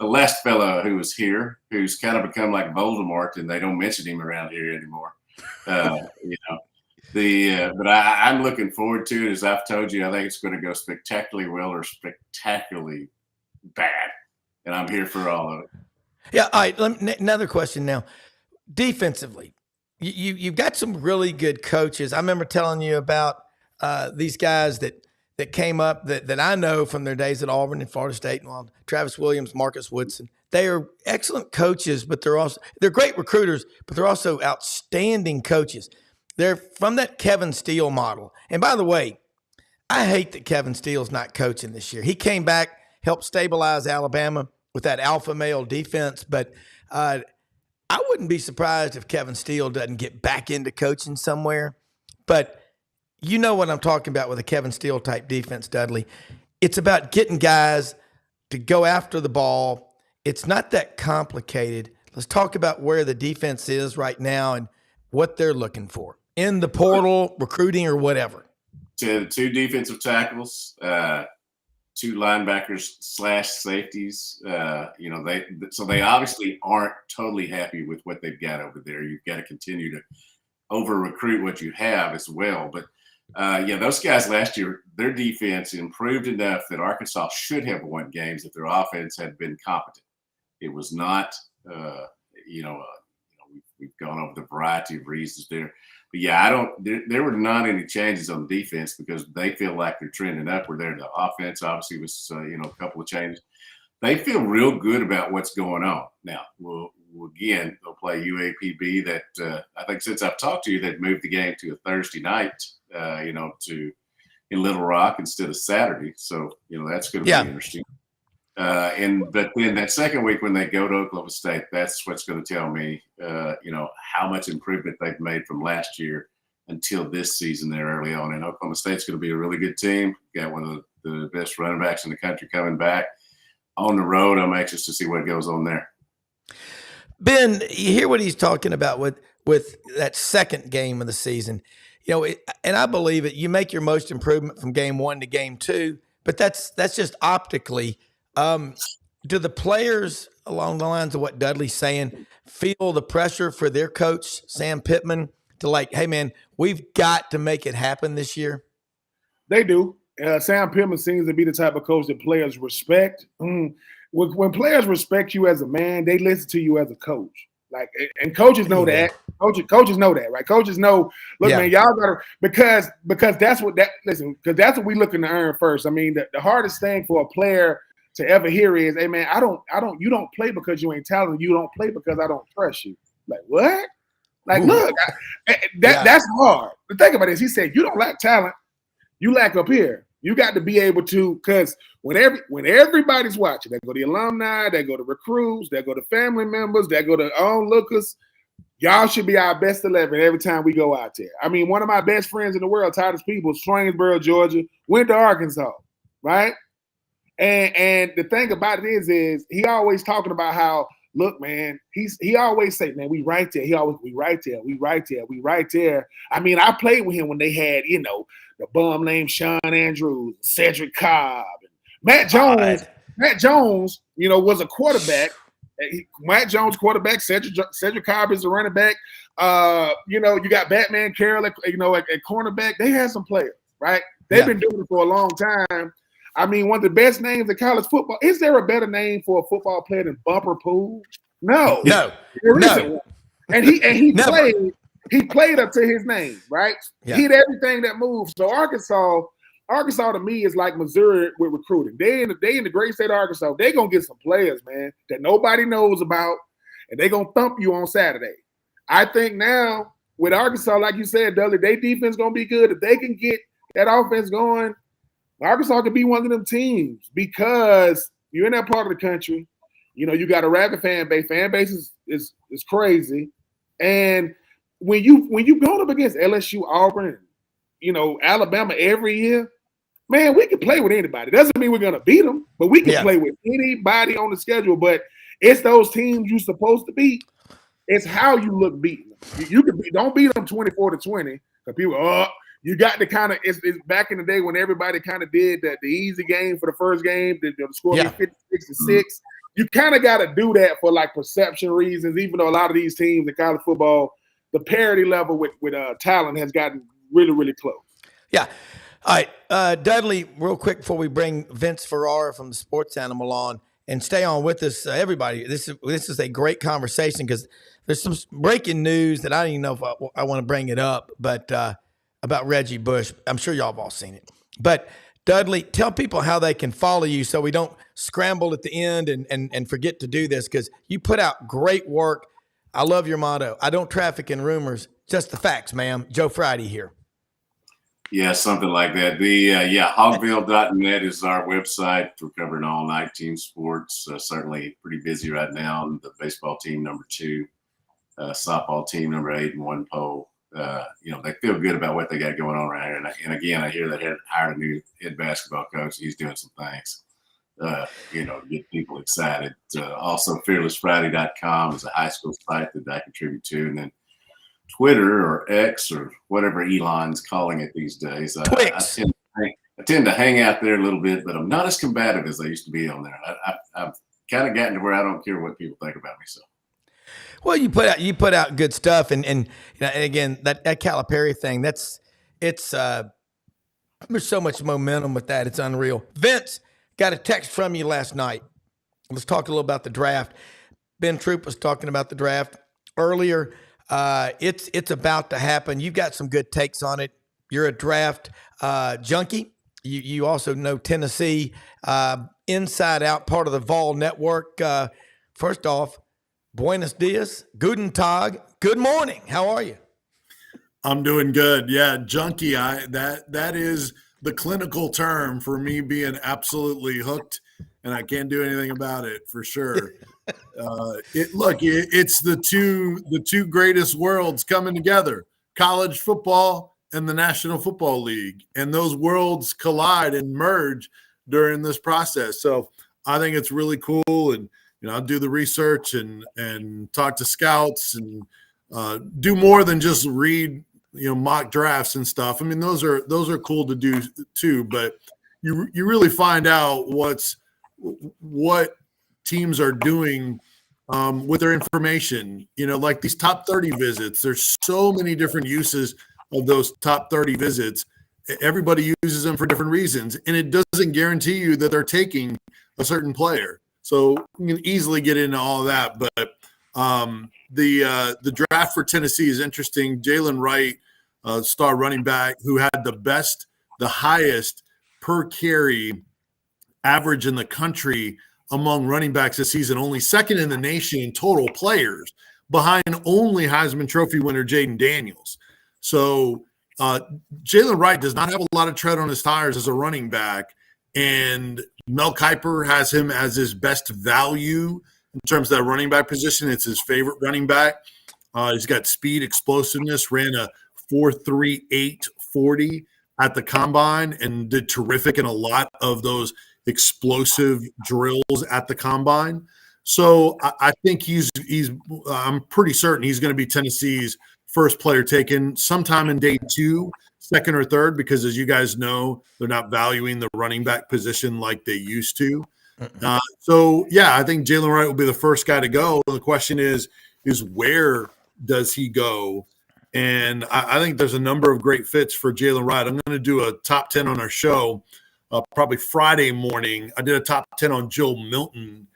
the last fellow who was here, who's kind of become like Voldemort, and they don't mention him around here anymore. But I'm looking forward to it. As I've told you, I think it's going to go spectacularly well or spectacularly bad, and I'm here for all of it. Yeah. All right. Another question now. Defensively, you've got some really good coaches. I remember telling you about these guys that came up that I know from their days at Auburn and Florida State and Travis Williams, Marcus Woodson. They are excellent coaches, but they're great recruiters, but they're also outstanding coaches. They're from that Kevin Steele model. And by the way, I hate that Kevin Steele's not coaching this year. He came back, helped stabilize Alabama with that alpha male defense, but I wouldn't be surprised if Kevin Steele doesn't get back into coaching somewhere. But you know what I'm talking about with a Kevin Steele type defense, Dudley. It's about getting guys to go after the ball. It's not that complicated. Let's talk about where the defense is right now and what they're looking for in the portal, recruiting, or whatever. Two defensive tackles, two linebackers / safeties. They obviously aren't totally happy with what they've got over there. You've got to continue to over recruit what you have as well. But those guys last year, their defense improved enough that Arkansas should have won games if their offense had been competent. It was not, we've gone over the variety of reasons there. But there were not any changes on defense because they feel like they're trending upward there. The offense obviously was, a couple of changes. They feel real good about what's going on. Now, again, they'll play UAPB that I think since I've talked to you, they've moved the game to a Thursday night, in Little Rock instead of Saturday. So, that's going to be interesting. But then that second week when they go to Oklahoma State, that's what's going to tell me, how much improvement they've made from last year until this season there early on. And Oklahoma State's going to be a really good team. Got one of the best running backs in the country coming back on the road. I'm anxious to see what goes on there. Ben, you hear what he's talking about with that second game of the season. And I believe it. You make your most improvement from game 1 to game 2, but that's just optically. Do the players, along the lines of what Dudley's saying, feel the pressure for their coach, Sam Pittman, to like, hey, man, we've got to make it happen this year? They do. Sam Pittman seems to be the type of coach that players respect. When players respect you as a man, they listen to you as a coach. Like, and coaches know that. Coaches know that, right? Coaches know. Look, man, y'all gotta because that's what we looking to earn first. I mean, the hardest thing for a player to ever hear is, hey, man, you don't play because you ain't talented. You don't play because I don't trust you. Like, what? Like, look, that's hard. But think about this. He said, you don't lack talent. You lack up here. You got to be able to, because when everybody's watching, they go to the alumni, they go to recruits, they go to family members, they go to onlookers. Y'all should be our best 11 every time we go out there. I mean, one of my best friends in the world, Titus Peoples, Swainsboro, Georgia, went to Arkansas, right? And the thing about it is he always talking about how, look, man, he always say, man, we right there. He always, we right there. I mean, I played with him when they had, the bum named Sean Andrews, Cedric Cobb, and Matt Jones. Matt Jones, was a quarterback. Matt Jones quarterback. Cedric Cobb is the running back. You got Batman Carroll at cornerback. They had some players, right? They've been doing it for a long time. I mean, one of the best names in college football. Is there a better name for a football player than Bumper Pool? No. There isn't one. And he played up to his name, right? Yeah. He did everything that moves. So Arkansas to me is like Missouri with recruiting. They in the great state of Arkansas. They're gonna get some players, man, that nobody knows about, and they're gonna thump you on Saturday. I think now with Arkansas, like you said, Dudley, their defense gonna be good. If they can get that offense going, Arkansas could be one of them teams because you're in that part of the country. You got a rabid fan base. Fan base is crazy. And when you go up against LSU, Auburn, Alabama every year, man, we can play with anybody. Doesn't mean we're gonna beat them, but we can play with anybody on the schedule. But it's those teams you're supposed to beat. It's how you look beating them. You can don't beat them 24-20 because people you got to kind of it's back in the day when everybody kind of did the easy game for the first game, the score 56-6. You kind of got to do that for like perception reasons, even though a lot of these teams in college football, the parity level with talent has gotten really, really close. Yeah. All right. Dudley, real quick before we bring Vince Ferrara from the Sports Animal on, and stay on with us, everybody. This is a great conversation because there's some breaking news that I don't even know if I want to bring it up, but about Reggie Bush. I'm sure y'all have all seen it. But Dudley, tell people how they can follow you so we don't scramble at the end and forget to do this, because you put out great work. I love your motto. I don't traffic in rumors, just the facts, ma'am. Joe Friday here. Yeah, something like that. Hogville.net is our website. We're covering all 19 sports. Certainly pretty busy right now. The baseball team number 2, softball team number 8 in one poll. They feel good about what they got going on right here. And again, I hear they hired a new head basketball coach. He's doing some things, to get people excited. Also, fearlessfriday.com is a high school site that I contribute to. And then Twitter or X or whatever Elon's calling it these days. I tend to hang out there a little bit, but I'm not as combative as I used to be on there. I've kind of gotten to where I don't care what people think about me. So. Well, you put out good stuff, and again that Calipari thing. There's so much momentum with that. It's unreal. Vince, got a text from you last night. Let's talk a little about the draft. Ben Troupe was talking about the draft earlier. It's about to happen. You've got some good takes on it. You're a draft junkie. You also know Tennessee inside out, part of the Vol Network. First off, buenos dias, guten tag, good morning. How are you? I'm doing good. Yeah, junkie. That is the clinical term for me being absolutely hooked, and I can't do anything about it for sure. It's the two greatest worlds coming together. college football and the National Football League, and those worlds collide and merge during this process. So I think it's really cool, and I'll do the research and talk to scouts and do more than just read mock drafts and stuff. I mean, those are cool to do too, but you really find out what teams are doing with their information. Like these top 30 visits. There's so many different uses of those top 30 visits. Everybody uses them for different reasons, and it doesn't guarantee you that they're taking a certain player. So you can easily get into all of that. But the draft for Tennessee is interesting. Jalen Wright, star running back, who had the highest per carry average in the country among running backs this season, only second in the nation in total players, behind only Heisman Trophy winner Jaden Daniels. So Jalen Wright does not have a lot of tread on his tires as a running back, and Mel Kiper has him as his best value in terms of that running back position. It's his favorite running back. He's got speed, explosiveness, ran a 4.38 40 at the combine and did terrific in a lot of those explosive drills at the combine. So I think I'm pretty certain he's going to be Tennessee's first player taken sometime in day 2, second or third, because as you guys know, they're not valuing the running back position like they used to. So yeah, I think Jalen Wright will be the first guy to go. The question is where does he go? And I think there's a number of great fits for Jalen Wright. I'm going to do a top 10 on our show probably Friday morning. I did a top 10 on Joe Milton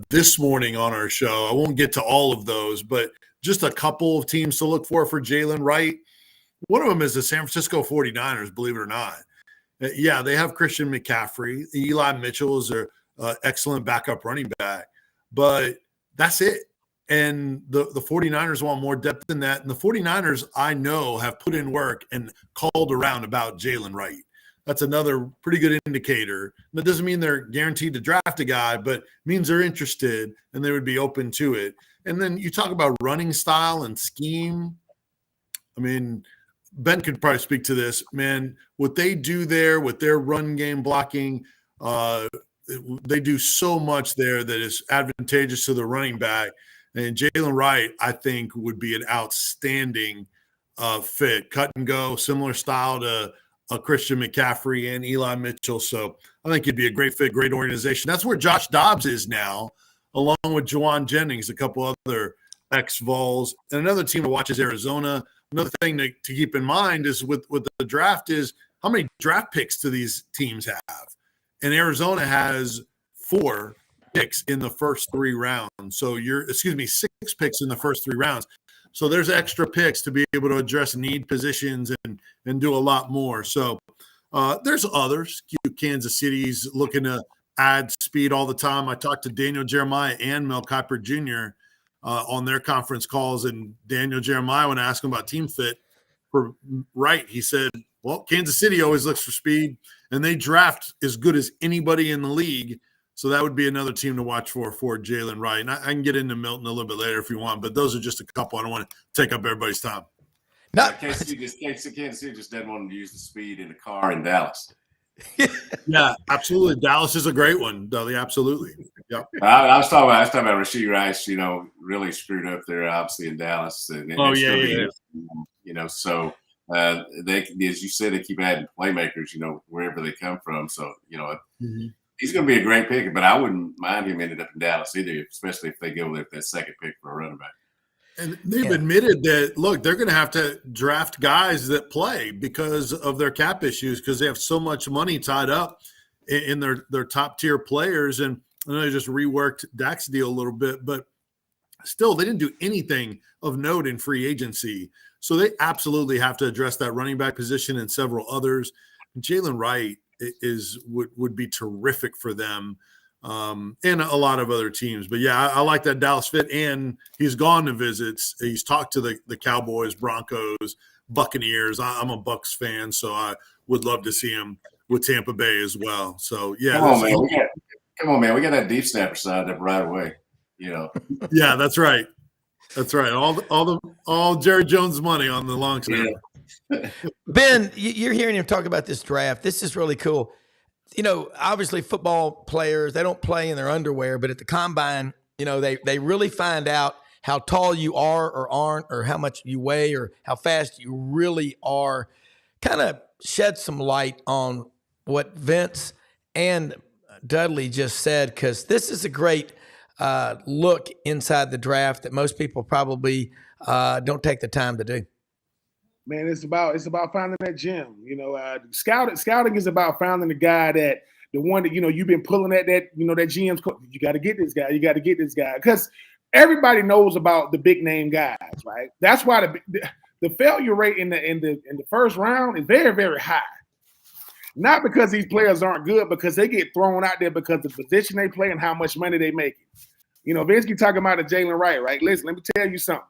this morning on our show. I won't get to all of those, but just a couple of teams to look for Jalen Wright. One of them is the San Francisco 49ers, believe it or not. Yeah, they have Christian McCaffrey. Eli Mitchell is their excellent backup running back, but that's it. And the 49ers want more depth than that. And the 49ers, I know, have put in work and called around about Jalen Wright. That's another pretty good indicator. That doesn't mean they're guaranteed to draft a guy, but means they're interested and they would be open to it. And then you talk about running style and scheme. I mean, Ben could probably speak to this, man. What they do there with their run game blocking, they do so much there that is advantageous to the running back. And Jalen Wright, I think, would be an outstanding fit. Cut and go, similar style to Christian McCaffrey and Eli Mitchell. So I think he'd be a great fit, great organization. That's where Josh Dobbs is now, along with Juwan Jennings, a couple other ex-Vols. And another team to watch is Arizona. Another thing to keep in mind is with the draft is how many draft picks do these teams have? And Arizona has 4 picks in the first 3 rounds. So 6 picks in the first 3 rounds. So there's extra picks to be able to address need positions and do a lot more. So there's others. Kansas City's looking to add speed all the time. I talked to Daniel Jeremiah and Mel Kiper Jr. On their conference calls, and Daniel Jeremiah, when I asked him about team fit for Wright, he said, well, Kansas City always looks for speed, and they draft as good as anybody in the league. So that would be another team to watch for Jalen Wright. And I can get into Milton a little bit later if you want, but those are just a couple. I don't want to take up everybody's time. No, Kansas City just doesn't want to use the speed in a car in Dallas. Yeah, absolutely. Dallas is a great one, Dudley. Absolutely. Yep. I was talking about Rashee Rice. Really screwed up there, obviously in Dallas. And yeah. So they, as you said, they keep adding playmakers. Wherever they come from. So he's going to be a great pick, but I wouldn't mind him ending up in Dallas either, especially if they go with that second pick for a running back. And they've admitted that, look, they're going to have to draft guys that play because of their cap issues, because they have so much money tied up in their top-tier players. And I know they just reworked Dak's deal a little bit, but still they didn't do anything of note in free agency. So they absolutely have to address that running back position and several others. Jalen Wright would be terrific for them. And a lot of other teams. But, yeah, I like that Dallas fit. And he's gone to visits. He's talked to the Cowboys, Broncos, Buccaneers. I'm a Bucs fan, so I would love to see him with Tampa Bay as well. So, yeah. Come on, man. We got that deep snapper signed up right away. Yeah, that's right. That's right. All Jerry Jones money on the long snapper. Yeah. Ben, you're hearing him talk about this draft. This is really cool. Obviously football players, they don't play in their underwear, but at the combine, they really find out how tall you are or aren't, or how much you weigh, or how fast you really are. Kind of shed some light on what Vince and Dudley just said, because this is a great look inside the draft that most people probably don't take the time to do. Man, it's about finding that gem. Scouting is about finding the guy that the one that you've been pulling at that that GM's. You got to get this guy. You got to get this guy, because everybody knows about the big name guys, right? That's why the failure rate in the first round is very, very high. Not because these players aren't good, because they get thrown out there because of the position they play and how much money they make. Vince keep talking about the Jalen Wright, right? Listen, let me tell you something.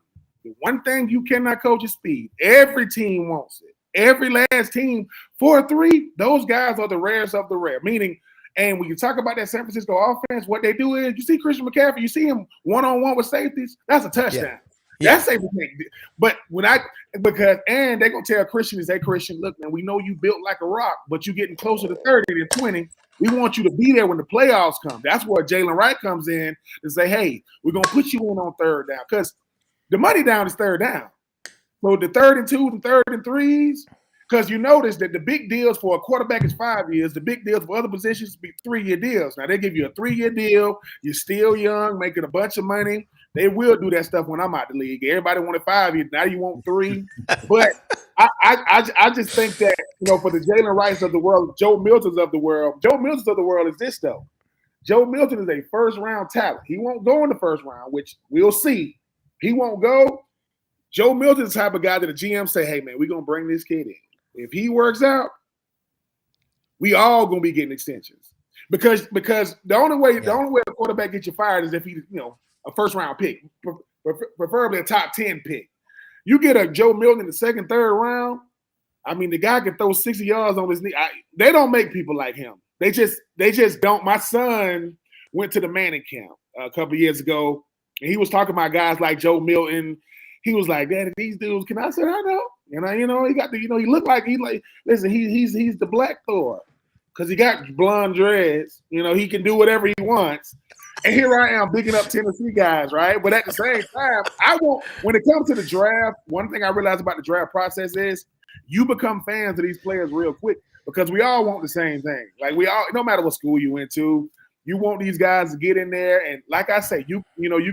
The one thing you cannot coach is speed. Every team wants it. Every last team, 4-3, those guys are the rarest of the rare. Meaning, and when you talk about that San Francisco offense, what they do is, you see Christian McCaffrey, you see him one-on-one with safeties, that's a touchdown. Yeah. That's everything. But and they're going to tell Christian, hey, Christian, look, man, we know you built like a rock, but you're getting closer to 30 than 20. We want you to be there when the playoffs come. That's where Jalen Wright comes in and say, hey, we're going to put you in on third down, because the money down is third down. So the 3rd and 2, the 3rd and 3s, because you notice that the big deals for a quarterback is 5 years. The big deals for other positions be 3-year deals. Now, they give you a 3-year deal. You're still young, making a bunch of money. They will do that stuff when I'm out the league. Everybody wanted 5 years. Now you want 3. But I just think that, for the Jalen Wrights of the world, Joe Miltons of the world is this, though. Joe Milton is a first-round talent. He won't go in the first round, which we'll see. He won't go. Joe Milton's the type of guy that the GM say, hey, man, we're going to bring this kid in. If he works out, we all going to be getting extensions. Because the only way a quarterback gets you fired is if he, a first-round pick, preferably a top 10 pick. You get a Joe Milton in the 2nd, 3rd round, I mean, the guy can throw 60 yards on his knee. They don't make people like him. They just don't. My son went to the Manning camp a couple of years ago, and he was talking about guys like Joe Milton. He was like, "Daddy, these dudes." Can I say I know? He got the, he looked like listen. He's the Black Thor, because he got blonde dreads. He can do whatever he wants. And here I am bigging up Tennessee guys, right? But at the same time, when it comes to the draft, one thing I realized about the draft process is you become fans of these players real quick, because we all want the same thing. Like, we all, no matter what school you went to, you want these guys to get in there. And like I say, you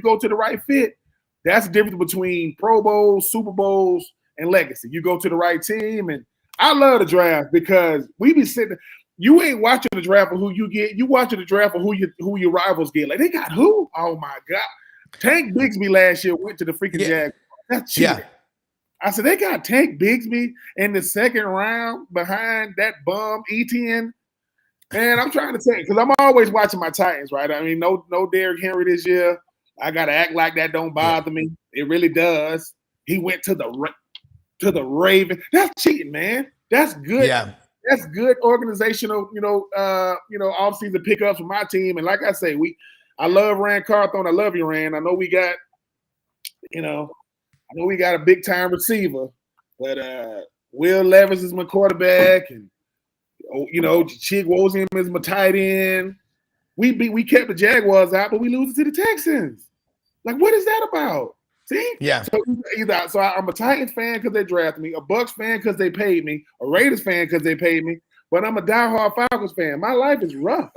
go to the right fit. That's the difference between Pro Bowls, Super Bowls, and legacy. You go to the right team. And I love the draft, because we be sitting. You ain't watching the draft for who you get. You watching the draft for who your rivals get. Like, they got who? Oh my God! Tank Bigsby last year went to the freaking Jaguars. That's cheating. Yeah. I said, they got Tank Bigsby in the 2nd round behind that bum Etienne. And I'm trying to say, because I'm always watching my Titans, right? I mean, no Derrick Henry this year. I gotta act like that don't bother me. It really does. He went to the Ravens. That's cheating, man. That's good. Yeah. That's good organizational, off-season pickups for my team. And like I say, I love Rand Carthon. I love you, Rand. I know we got a big-time receiver, but Will Levis is my quarterback, and Chig Wozniak is my tight end. We kept the Jaguars out, but we lose it to the Texans. Like, what is that about? See? Yeah. So I'm a Titans fan because they drafted me, a Bucs fan because they paid me, a Raiders fan because they paid me, but I'm a diehard Falcons fan. My life is rough.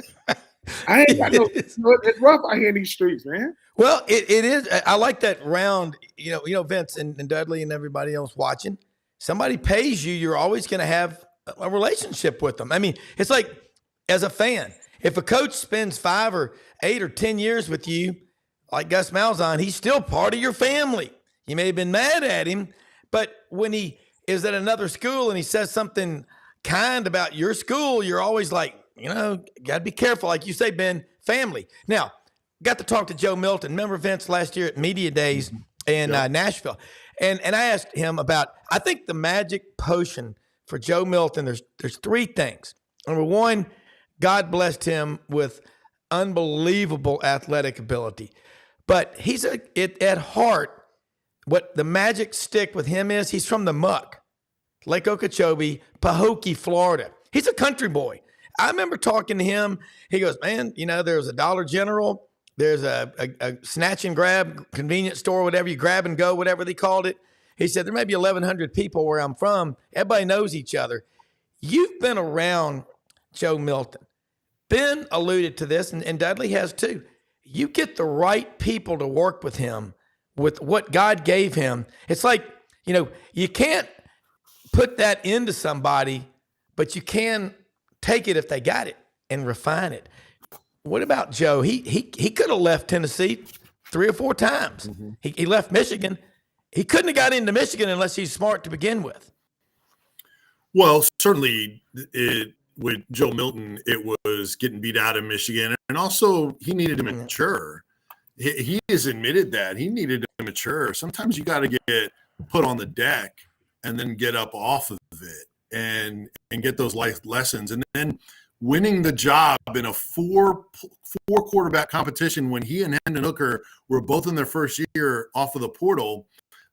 I ain't got it's rough out here in these streets, man. Well, it is. I like that round. Vince and Dudley and everybody else watching. Somebody pays you, you're always going to have a relationship with them. I mean, it's like, as a fan, if a coach spends 5 or 8 or 10 years with you, like Gus Malzahn, he's still part of your family. You may have been mad at him, but when he is at another school and he says something kind about your school, you're always like, got to be careful. Like you say, Ben, family. Now, got to talk to Joe Milton. Remember Vince last year at Media Days in Nashville? And I asked him about, I think the magic potion for Joe Milton, there's 3 things. Number one, God blessed him with unbelievable athletic ability. But he's at heart, what the magic stick with him is, he's from the muck, Lake Okeechobee, Pahokee, Florida. He's a country boy. I remember talking to him. He goes, man, there's a Dollar General. There's a snatch and grab convenience store, whatever you grab and go, whatever they called it. He said, there may be 1,100 people where I'm from. Everybody knows each other. You've been around Joe Milton. Ben alluded to this, and Dudley has too. You get the right people to work with him, with what God gave him. It's like, you can't put that into somebody, but you can take it if they got it and refine it. What about Joe? He could have left Tennessee 3 or 4 times. Mm-hmm. He left Michigan. He couldn't have got into Michigan unless he's smart to begin with. Well, certainly with Joe Milton, it was getting beat out of Michigan. And also he needed to mature. He has admitted that. He needed to mature. Sometimes you got to get put on the deck and then get up off of it and get those life lessons. And then winning the job in a four quarterback competition when he and Hendon Hooker were both in their first year off of the portal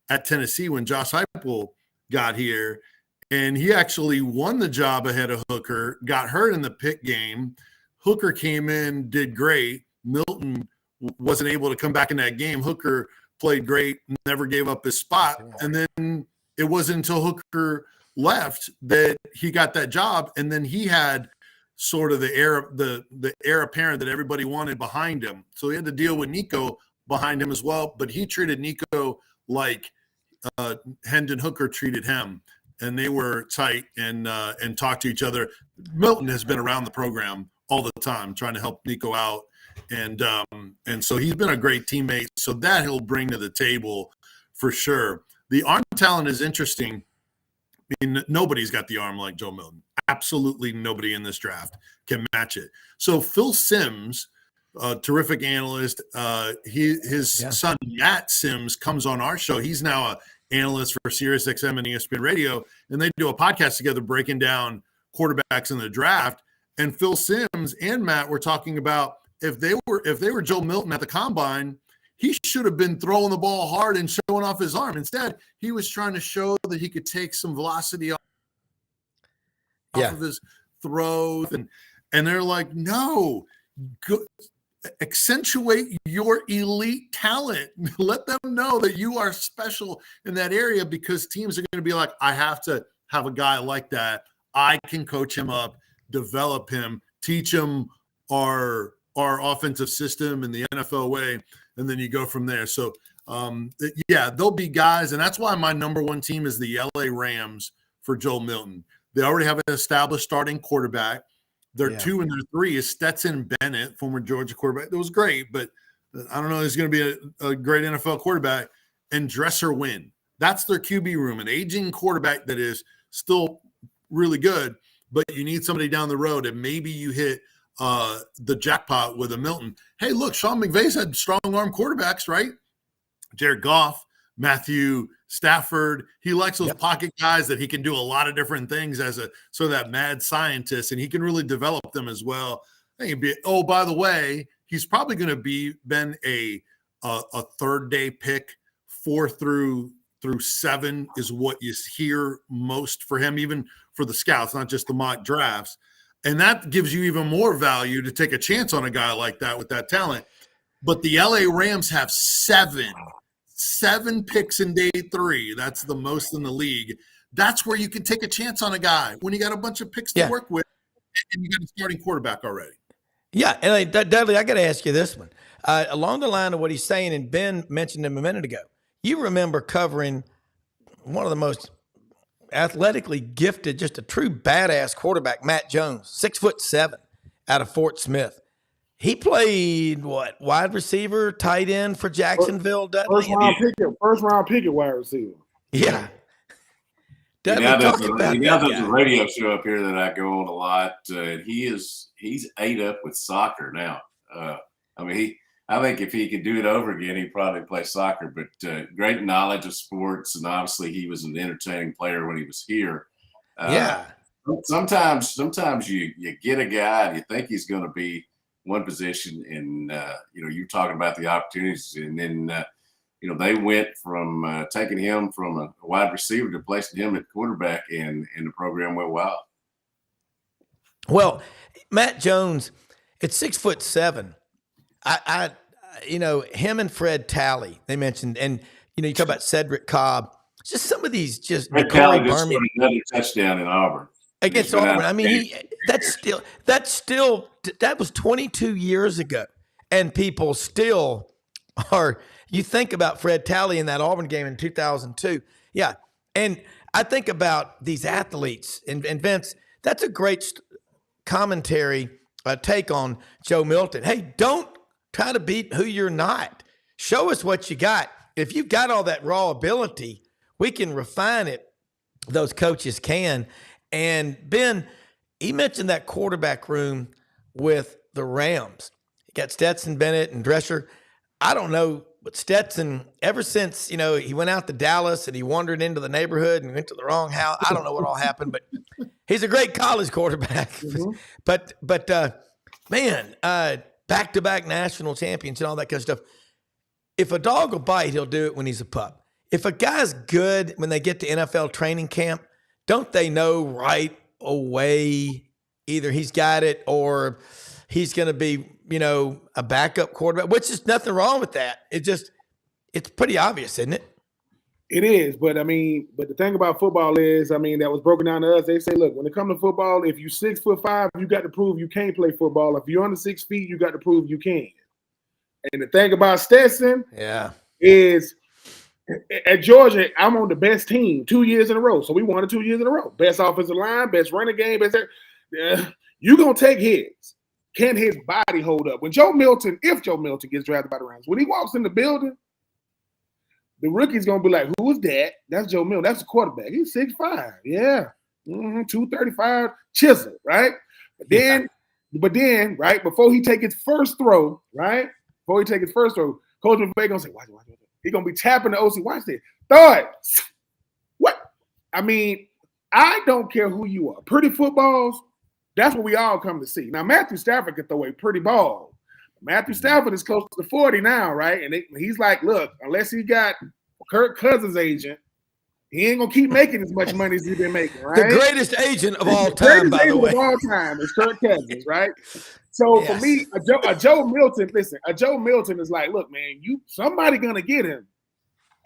at Tennessee when Josh Heupel got here. And he actually won the job ahead of Hooker, got hurt in the Pitt game. Hooker came in, did great. Milton wasn't able to come back in that game. Hooker played great, never gave up his spot. And then it wasn't until Hooker left that he got that job. And then he had sort of the heir apparent that everybody wanted behind him. So he had to deal with Nico behind him as well. But he treated Nico like Hendon Hooker treated him. And they were tight and talked to each other. Milton has been around the program all the time trying to help Nico out. And so he's been a great teammate. So that he'll bring to the table for sure. The arm talent is interesting. I mean, nobody's got the arm like Joe Milton. Absolutely nobody in this draft can match it. So Phil Simms, a terrific analyst, his son Matt Simms comes on our show. He's now an analyst for SiriusXM and ESPN Radio, and they do a podcast together breaking down quarterbacks in the draft. And Phil Simms and Matt were talking about if they were Joe Milton at the combine, he should have been throwing the ball hard and showing off his arm. Instead, he was trying to show that he could take some velocity off of his throws. And they're like, no, accentuate your elite talent. Let them know that you are special in that area, because teams are going to be like, I have to have a guy like that. I can coach him up, develop him, teach him our offensive system in the NFL way, and then you go from there. So, there'll be guys, and that's why my number one team is the LA Rams for Joe Milton. They already have an established starting quarterback. Their 2 and their 3 is Stetson Bennett, former Georgia quarterback. That was great, but I don't know if he's going to be a great NFL quarterback. And Dresser Wynn. That's their QB room, an aging quarterback that is still really good, but you need somebody down the road, and maybe you hit the jackpot with a Milton. Hey, look, Sean McVay's had strong arm quarterbacks, right? Jared Goff, Matthew Stafford. He likes those pocket guys that he can do a lot of different things as that mad scientist, and he can really develop them as well. By the way, he's probably going to been a third day pick. 4 through 7 is what you hear most for him, even for the scouts, not just the mock drafts. And that gives you even more value to take a chance on a guy like that with that talent. But the LA Rams have 7 picks in day 3. That's the most in the league. That's where you can take a chance on a guy when you got a bunch of picks to work with and you got a starting quarterback already. Yeah, and Dudley, I got to ask you this one. Along the line of what he's saying, and Ben mentioned him a minute ago, you remember covering one of the most athletically gifted, just a true badass quarterback, Matt Jones, 6'7", out of Fort Smith. He played wide receiver, tight end for Jacksonville. First round pick at wide receiver. Yeah. He now does a radio show up here that I go on a lot. He's ate up with soccer now. I think if he could do it over again, he'd probably play soccer. But great knowledge of sports, and obviously he was an entertaining player when he was here. Sometimes you get a guy and you think he's going to be one position, and you're talking about the opportunities, and then they went from taking him from a wide receiver to placing him at quarterback, and the program went wild. Well, Matt Jones, at 6'7", him and Fred Talley, they mentioned, and you talk about Cedric Cobb, just some of these just Fred Talley just scored another touchdown in Auburn against Auburn. I mean, that was 22 years ago, and people still are. You think about Fred Talley in that Auburn game in 2002, yeah, and I think about these athletes, and Vince, that's a great commentary take on Joe Milton. Hey, don't try to beat who you're not. Show us what you got. If you've got all that raw ability, we can refine it. Those coaches can. And Ben, he mentioned that quarterback room with the Rams. You got Stetson Bennett and Drescher. I don't know, but Stetson, ever since, he went out to Dallas and he wandered into the neighborhood and went to the wrong house. I don't know what all happened, but he's a great college quarterback. Mm-hmm. But back-to-back national champions and all that kind of stuff. If a dog will bite, he'll do it when he's a pup. If a guy's good when they get to NFL training camp, don't they know right away either he's got it or he's going to be, a backup quarterback, which is nothing wrong with that. It's pretty obvious, isn't it? It is, but the thing about football is, that was broken down to us. They say, look, when it comes to football, if you're 6'5", you got to prove you can't play football. If you're under 6 feet, you got to prove you can. And the thing about Stetson, is at Georgia, I'm on the best team 2 years in a row. So we won it 2 years in a row. Best offensive line, best running game, you're gonna take his. Can his body hold up? If Joe Milton gets drafted by the Rams, when he walks in the building, the rookie's going to be like, who is that? That's Joe Milton. That's the quarterback. He's 6'5". Yeah. 235 chisel, right? But then, right, before he take his first throw, Coach McVay going to say, watch. He's going to be tapping the OC. Watch this. Throw it. What? I don't care who you are. Pretty footballs, that's what we all come to see. Now, Matthew Stafford can throw a pretty ball. Matthew Stafford is close to 40 now, right? And he's like, look, unless he got Kirk Cousins' agent, he ain't going to keep making as much money as he's been making, right? The greatest agent of all time, by the way. Of all time is Kirk Cousins, right? So for me, a Joe Milton is like, look, man, somebody going to get him.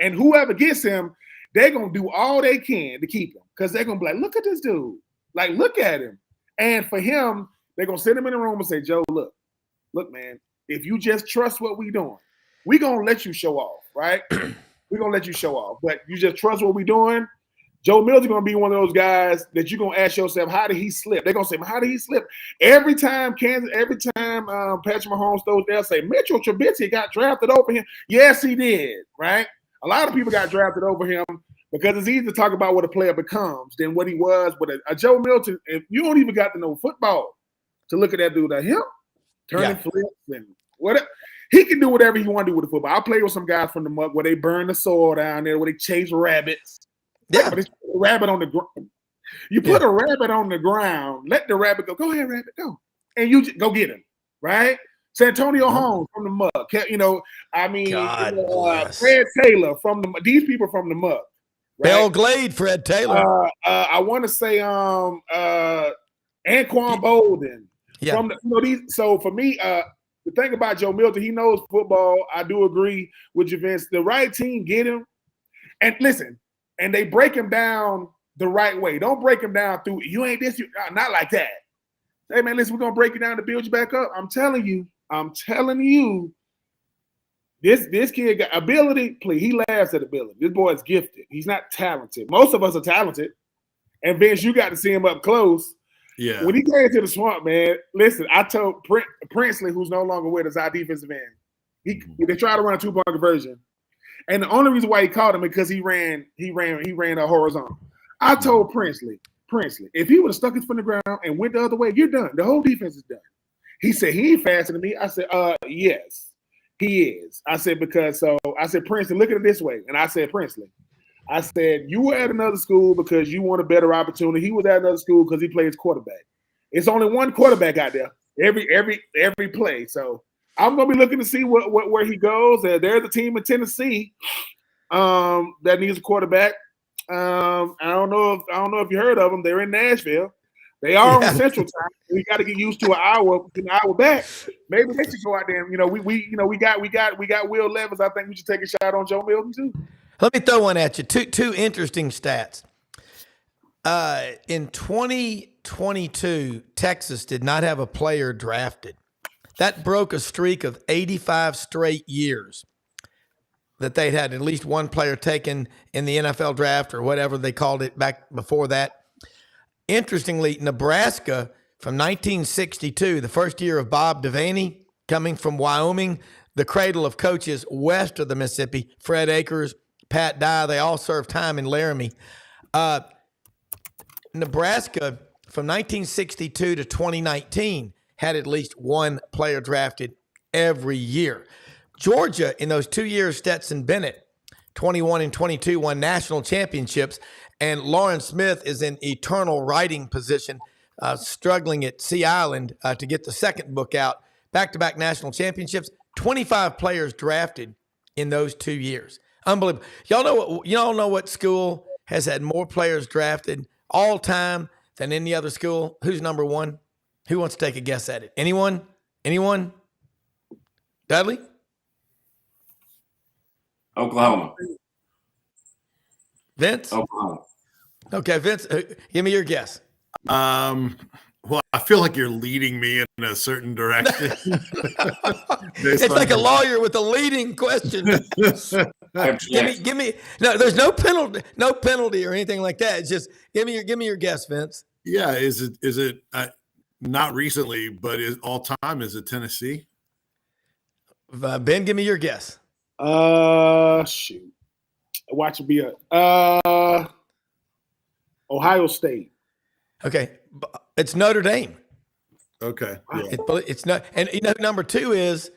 And whoever gets him, they're going to do all they can to keep him because they're going to be like, look at this dude. Like, look at him. And for him, they're going to sit him in the room and say, Joe, look, man, if you just trust what we're doing, we're going to let you show off, right? We're going to let you show off. But you just trust what we're doing. Joe Milton's going to be one of those guys that you're going to ask yourself, how did he slip? They're going to say, how did he slip? Every time Patrick Mahomes throws, they'll say, Mitchell Trubisky got drafted over him. Yes, he did, right? A lot of people got drafted over him because it's easy to talk about what a player becomes than what he was. But a Joe Milton, if you don't even got to know football to look at that dude like him, turning flips and whatever. He can do whatever he want to do with the football. I played with some guys from the muck where they burn the soil down there, where they chase rabbits. Yeah, but it's a rabbit on the ground. You put a rabbit on the ground, let the rabbit go. Go ahead, rabbit, go. And you just go get him, right? Santonio Holmes from the muck. Fred Taylor from the these people from the muck. Right? Bell Glade, Fred Taylor. I want to say Anquan Bolden. Yeah. From these. So for me, the thing about Joe Milton, he knows football. I do agree with you, Vince. The right team get him, and listen, and they break him down the right way. Don't break him down through you ain't this, not like that. Hey man, listen, we're gonna break you down to build you back up. I'm telling you, this kid got ability. Please, he laughs at ability. This boy is gifted. He's not talented. Most of us are talented, and Vince, you got to see him up close. Yeah. When he came to the swamp, man, listen, I told Princely, who's no longer with us, our defensive end, they tried to run a 2-point conversion. And the only reason why he caught him is because he ran a horizontal. I told Princely, if he would have stuck his foot in the ground and went the other way, you're done. The whole defense is done. He said, he ain't faster than me. I said, yes, he is. I said, Princely, look at it this way. And I said, Princely, I said, you were at another school because you want a better opportunity. He was at another school because he plays quarterback. It's only one quarterback out there every play. So I'm gonna be looking to see where he goes. There's a team in Tennessee that needs a quarterback. I don't know if you heard of them. They're in Nashville. They are on Central Time. We got to get used to an hour back. Maybe they should go out there. And, we got Will Levis. I think we should take a shot on Joe Milton too. Let me throw one at you. Two interesting stats. In 2022, Texas did not have a player drafted. That broke a streak of 85 straight years that they'd had at least one player taken in the NFL draft or whatever they called it back before that. Interestingly, Nebraska from 1962, the first year of Bob Devaney, coming from Wyoming, the cradle of coaches west of the Mississippi, Fred Akers, Pat Dye, they all served time in Laramie. Nebraska from 1962 to 2019 had at least one player drafted every year. Georgia, in those 2 years, Stetson Bennett, 21 and 22, won national championships. And Lauren Smith is in eternal writing position, struggling at Sea Island to get the second book out. Back-to-back national championships, 25 players drafted in those 2 years. Unbelievable. Y'all know what school has had more players drafted all time than any other school? Who's number one? Who wants to take a guess at it? Anyone? Dudley? Oklahoma. Vince? Oklahoma. Okay, Vince, give me your guess. Well, I feel like you're leading me in a certain direction. It's like a lawyer with a leading question. give me. No, there's no penalty or anything like that. It's just give me your guess, Vince. Yeah, is it not recently, but all time? Is it Tennessee? Ben, give me your guess. Shoot. Watch it be Ohio State. Okay, it's Notre Dame. Okay, yeah. It's not, and number two is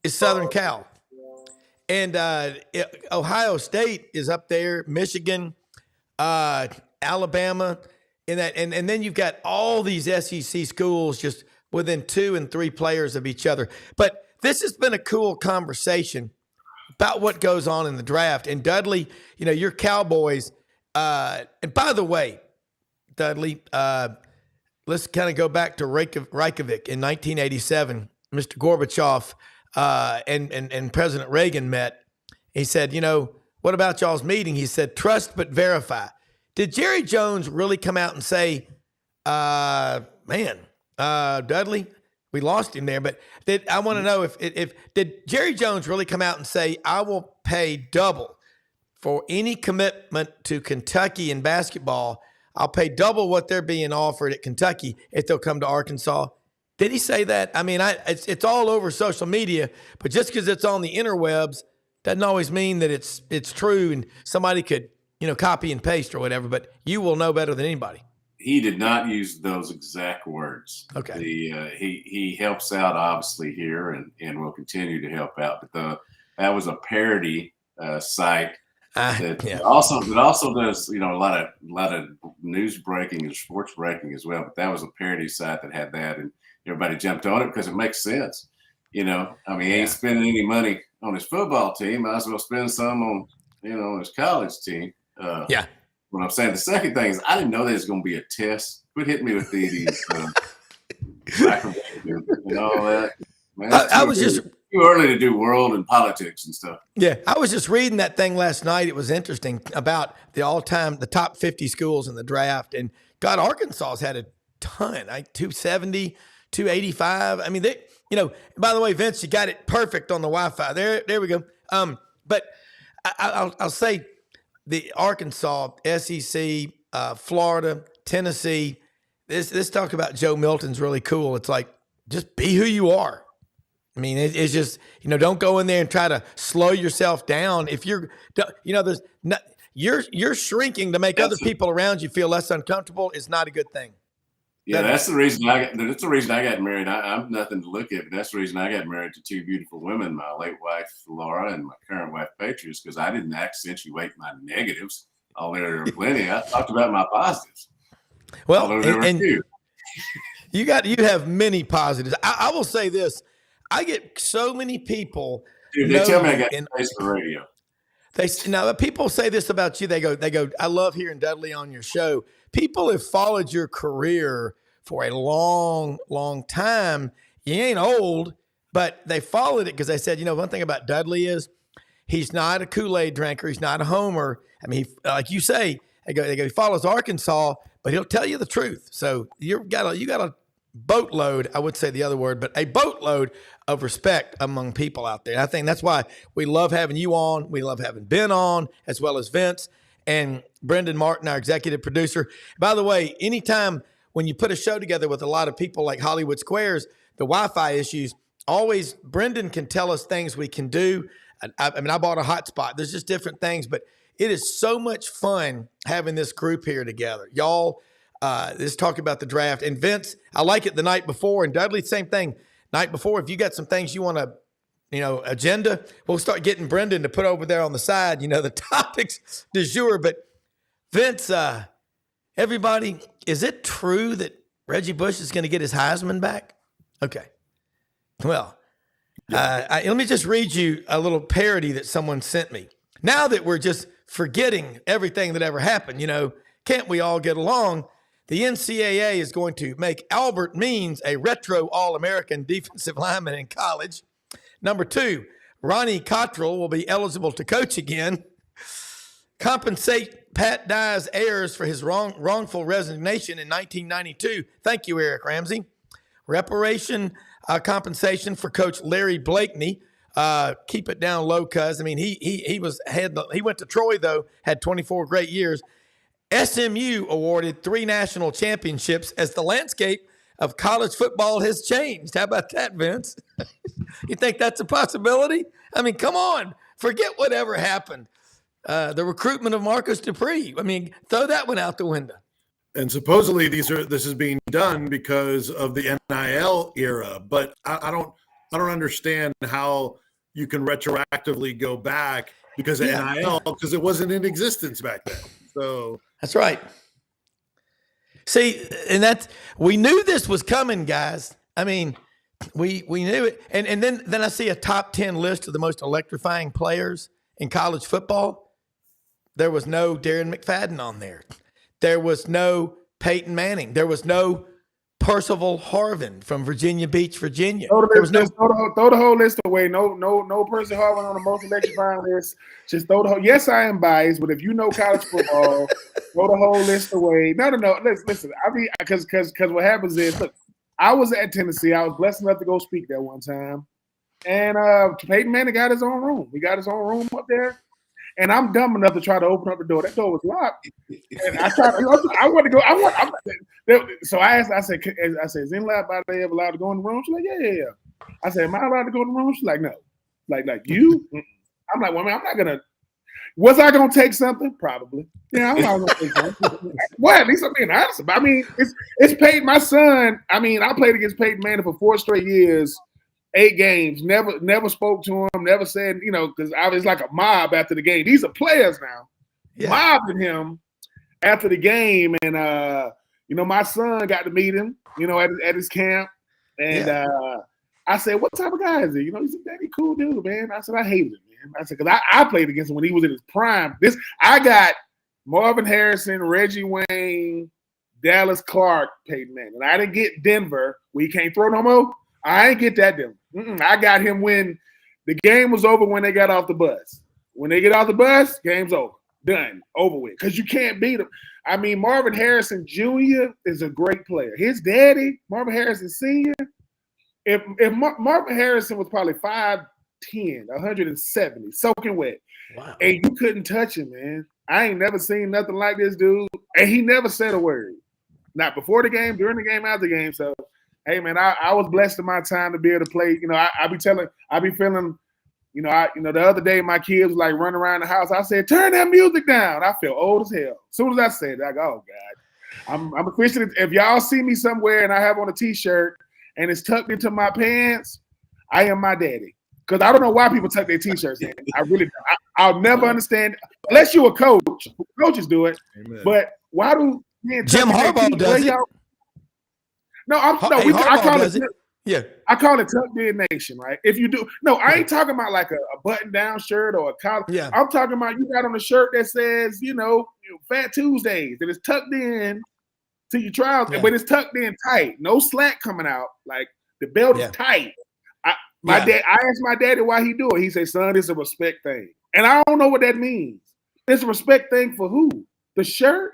Southern Cal, and Ohio State is up there. Michigan, Alabama, in that, and then you've got all these SEC schools just within 2 and 3 players of each other. But this has been a cool conversation about what goes on in the draft. And Dudley, your Cowboys. And by the way, Dudley, let's kind of go back to Reykjavik in 1987. Mr. Gorbachev and President Reagan met. He said, what about y'all's meeting? He said, trust but verify. Did Jerry Jones really come out and say, Dudley, we lost him there, but I want to know if did Jerry Jones really come out and say, I will pay double for any commitment to Kentucky in basketball? I'll pay double what they're being offered at Kentucky if they'll come to Arkansas. Did he say that? I mean, it's all over social media, but just because it's on the interwebs doesn't always mean that it's true and somebody could, copy and paste or whatever, but you will know better than anybody. He did not use those exact words. Okay. He helps out obviously here and will continue to help out. But that was a parody site that also does a lot of news breaking and sports breaking as well. But that was a parody site that had that, and everybody jumped on it because it makes sense. He ain't spending any money on his football team. Might as well spend some on his college team. What I'm saying, the second thing is I didn't know there was going to be a test. Quit hitting me with these microwaves and all that. Man, I was just too early to do world and politics and stuff. Yeah, I was just reading that thing last night. It was interesting about the top 50 schools in the draft, and God, Arkansas's had a ton, like 270, 285. I mean, by the way, Vince, you got it perfect on the Wi-Fi. There we go. But I'll say the Arkansas, SEC, Florida, Tennessee, this talk about Joe Milton's really cool. It's like, just be who you are. I mean, it's just, don't go in there and try to slow yourself down. If you're shrinking to make other people around you feel less uncomfortable is not a good thing. Yeah, that's the reason I got married. I'm nothing to look at, but that's the reason I got married to two beautiful women, my late wife, Laura, and my current wife, Patriots, because I didn't accentuate my negatives. Although there were plenty. I talked about my positives. Well, and you have many positives. I will say this. I get so many people. Dude, they tell me I got space for radio. People say this about you. They go, I love hearing Dudley on your show. People have followed your career for a long, long time. You ain't old, but they followed it because they said, one thing about Dudley is he's not a Kool-Aid drinker. He's not a homer. I mean, like you say, they go, he follows Arkansas, but he'll tell you the truth. So you got a boatload, I would say the other word, but a boatload of respect among people out there. And I think that's why we love having you on. We love having Ben on, as well as Vince and Brendan Martin, our executive producer. By the way, anytime when you put a show together with a lot of people like Hollywood Squares, the Wi-Fi issues, always Brendan can tell us things we can do. I mean, I bought a hotspot. There's just different things, but it is so much fun having this group here together. Y'all, let's talk about the draft. And Vince, I like it the night before. And Dudley, same thing. Night before, if you got some things you want to, agenda, we'll start getting Brendan to put over there on the side, the topics du jour. But Vince, everybody, is it true that Reggie Bush is going to get his Heisman back? Okay. Well, let me just read you a little parody that someone sent me. Now that we're just forgetting everything that ever happened, can't we all get along? The NCAA is going to make Albert Means a retro All-American defensive lineman in college. Number 2, Ronnie Cottrell will be eligible to coach again. Compensate Pat Dye's heirs for his wrongful resignation in 1992. Thank you, Eric Ramsey. Reparation compensation for Coach Larry Blakeney. Keep it down low, cuz. I mean, he went to Troy though, had 24 great years. SMU awarded 3 national championships as the landscape of college football has changed. How about that, Vince? You think that's a possibility? I mean, come on. Forget whatever happened. The recruitment of Marcus Dupree. I mean, throw that one out the window. And supposedly this is being done because of the NIL era, but I don't understand how you can retroactively go back because of NIL, because it wasn't in existence back then. So that's right. See, and we knew this was coming, guys. I mean, we knew it. And then I see a top 10 list of the most electrifying players in college football. There was no Darren McFadden on there. There was no Peyton Manning. There was no Percival Harvin from Virginia Beach, Virginia. Throw the whole list away. No Percival Harvin on the most electrifying list. Just throw the whole. Yes, I am biased, but if you know college football, throw the whole list away. No. Listen. I mean, because what happens is, look, I was at Tennessee. I was blessed enough to go speak there one time, and Peyton Manning got his own room. He got his own room up there. And I'm dumb enough to try to open up the door. That door was locked. And I tried. I want to go. So I asked. I said, is anybody ever allowed to go in the room? She's like, yeah. I said, am I allowed to go in the room? She's like, no. Like you? I'm like, well, man, I'm not gonna. Was I gonna take something? Probably. Yeah, I'm not gonna take something. Well, at least I'm being honest about it. I mean, it's Peyton. My son. I mean, I played against Peyton Manning for 4 straight years. 8 games, never spoke to him, never said, because I was like a mob after the game. These are players now, mobbing him after the game. And, my son got to meet him, at his camp. And I said, what type of guy is he? He said, Daddy, cool dude, man. I said, I hated him, man. I said, because I played against him when he was in his prime. I got Marvin Harrison, Reggie Wayne, Dallas Clark, Peyton Manning. And I didn't get Denver, where he can't throw no more. I ain't get that Denver. I got him when the game was over, when they got off the bus. When they get off the bus, game's over. Done. Over with. Because you can't beat him. I mean, Marvin Harrison Jr. is a great player. His daddy, Marvin Harrison Sr., if Marvin Harrison was probably 5'10", 170, soaking wet, wow, and you couldn't touch him, man. I ain't never seen nothing like this dude. And he never said a word. Not before the game, during the game, after the game. So, hey, man, I was blessed in my time to be able to play. I be feeling, the other day my kids was like running around the house. I said, turn that music down. I feel old as hell. As soon as I said that, I go, oh, God. I'm a Christian. If y'all see me somewhere and I have on a T-shirt and it's tucked into my pants, I am my daddy. Because I don't know why people tuck their T-shirts in. I really don't. I'll never understand, unless you're a coach. Coaches do it. Amen. But why do Jim Harbaugh does it? No, I call it. Yeah. I call it tucked in nation, right? If you do, no, I ain't talking about like a button down shirt or a collar. Yeah. I'm talking about you got on a shirt that says, Fat Tuesdays, that is tucked in to your trousers, but it's tucked in tight. No slack coming out. Like the belt is tight. I asked my daddy why he do it. He said, son, it's a respect thing. And I don't know what that means. It's a respect thing for who? The shirt?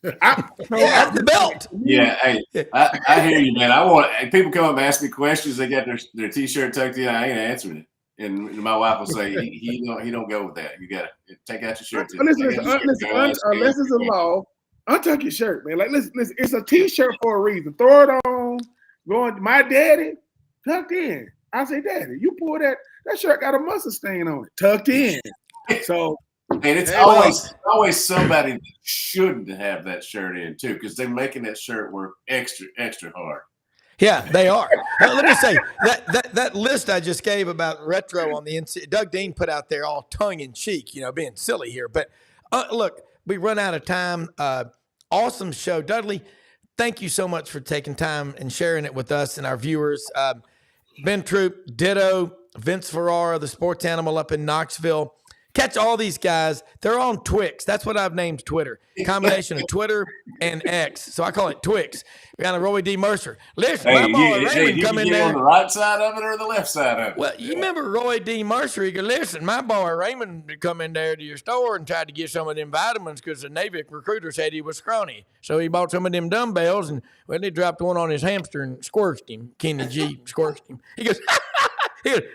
The belt. Yeah, hey, I hear you, man. People come up and ask me questions. They got their T-shirt tucked in. I ain't answering it, and my wife will say he don't go with that. You got to take out your shirt. Listen, unless it's a law, untuck your shirt, man. Like listen, it's a T-shirt for a reason. Throw it on. Going, my daddy tucked in. I say, Daddy, you pull that shirt got a mustard stain on it, tucked in. So. And it's always somebody that shouldn't have that shirt in too, because they're making that shirt work extra hard. Yeah, they are. Now, let me say that list I just gave about retro on the NC, Doug Dean put out there all tongue in cheek, being silly here. But look, we run out of time. Awesome show, Dudley. Thank you so much for taking time and sharing it with us and our viewers. Ben Troupe, ditto. Vince Ferrara, the sports animal up in Knoxville. Catch all these guys. They're on Twix. That's what I've named Twitter. Combination of Twitter and X. So I call it Twix. We got a Roy D. Mercer. Listen, my boy Raymond come in there. On the right side of it or the left side of it? Well, you remember Roy D. Mercer? He goes, listen, my boy Raymond would come in there to your store and tried to get some of them vitamins because the Navy recruiter said he was scrawny. So he bought some of them dumbbells and, they dropped one on his hamster and squirched him. Kenny G squirched him. He goes,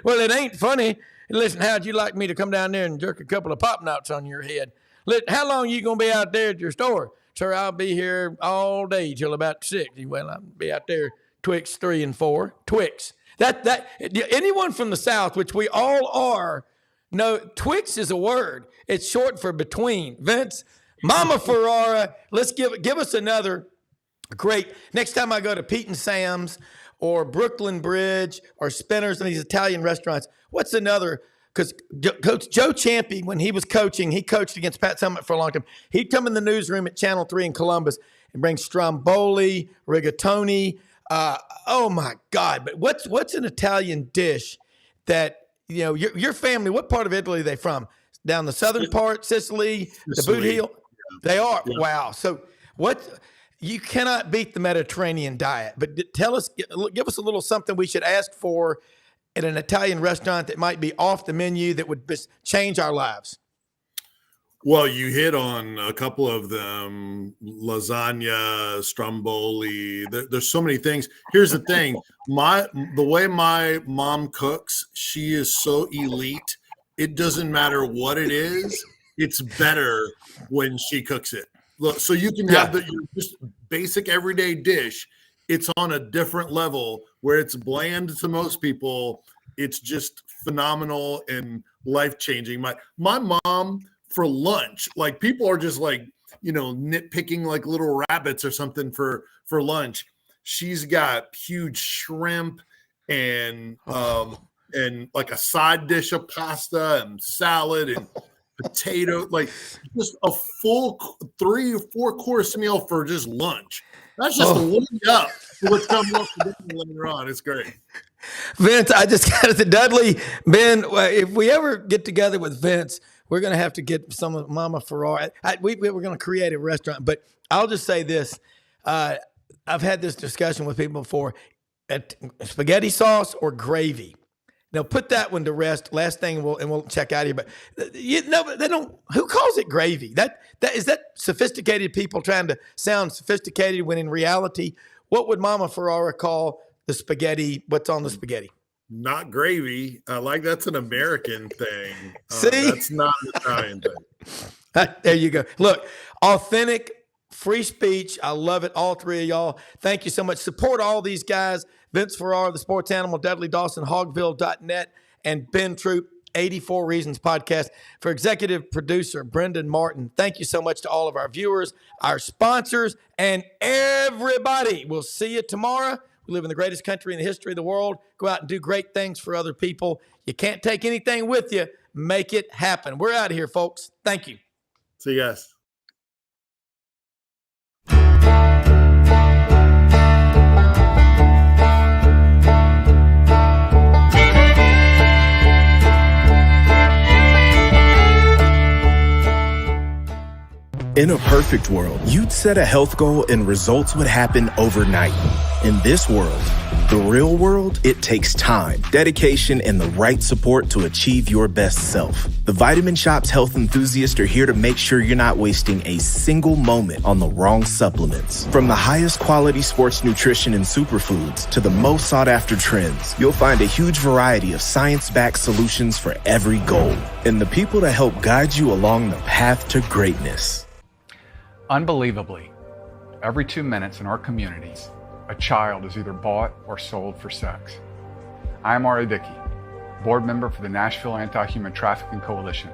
well, it ain't funny. Listen, how'd you like me to come down there and jerk a couple of pop knots on your head? How long you going to be out there at your store? Sir, I'll be here all day till about 6. Well, I'll be out there Twix 3 and 4. Twix. That anyone from the South, which we all are, know Twix is a word. It's short for between. Vince, Mama Ferrara, let's give us another great. Next time I go to Pete and Sam's or Brooklyn Bridge or Spinner's and these Italian restaurants, what's another? Because Coach Joe Champy, when he was coaching, he coached against Pat Summitt for a long time. He'd come in the newsroom at Channel 3 in Columbus and bring stromboli, rigatoni. Oh, my God. But what's an Italian dish that, your family, what part of Italy are they from? Down the southern part, Sicily, the boot heel? Yeah. They are? Yeah. Wow. So you cannot beat the Mediterranean diet, but give us a little something we should ask for at an Italian restaurant that might be off the menu that would just change our lives. Well, you hit on a couple of them: lasagna, stromboli. There's so many things. Here's the thing: the way my mom cooks, she is so elite. It doesn't matter what it is; it's better when she cooks it. Look, so you can have your just basic everyday dish. It's on a different level where it's bland to most people. It's just phenomenal and life-changing. My mom for lunch, like people are just like, nitpicking like little rabbits or something for lunch. She's got huge shrimp and like a side dish of pasta and salad and potato, like just a full 3 or 4 course meal for just lunch. That's just a warming up for what's coming up later on. It's great. Vince, I just got it to Dudley. Ben, if we ever get together with Vince, we're going to have to get some of Mama Ferrara. We're going to create a restaurant, but I'll just say this. I've had this discussion with people before. Spaghetti sauce or gravy. Now put that one to rest. Last thing, we'll check out here. But they don't. Who calls it gravy? That is that sophisticated people trying to sound sophisticated when in reality, what would Mama Ferrara call the spaghetti? What's on the spaghetti? Not gravy. Like that's an American thing. See, that's not an Italian thing. There you go. Look, authentic. Free speech. I love it. All three of y'all. Thank you so much. Support all these guys. Vince Ferrara, the sports animal, Dudley Dawson, Hogville.net, and Ben Troupe, 84 Reasons Podcast. For executive producer Brendan Martin, thank you so much to all of our viewers, our sponsors, and everybody. We'll see you tomorrow. We live in the greatest country in the history of the world. Go out and do great things for other people. You can't take anything with you. Make it happen. We're out of here, folks. Thank you. See you guys. In a perfect world, you'd set a health goal and results would happen overnight. In this world, the real world, it takes time, dedication, and the right support to achieve your best self. The Vitamin Shop's health enthusiasts are here to make sure you're not wasting a single moment on the wrong supplements. From the highest quality sports nutrition and superfoods to the most sought after trends, you'll find a huge variety of science-backed solutions for every goal. And the people to help guide you along the path to greatness. Unbelievably, every 2 minutes in our communities, a child is either bought or sold for sex. I am Ari Dickey, board member for the Nashville Anti-Human Trafficking Coalition.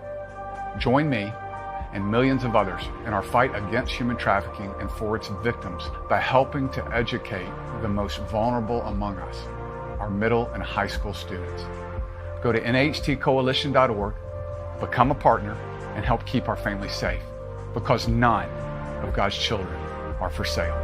Join me and millions of others in our fight against human trafficking and for its victims by helping to educate the most vulnerable among us, our middle and high school students. Go to nhtcoalition.org, become a partner, and help keep our families safe, because none of God's children are for sale.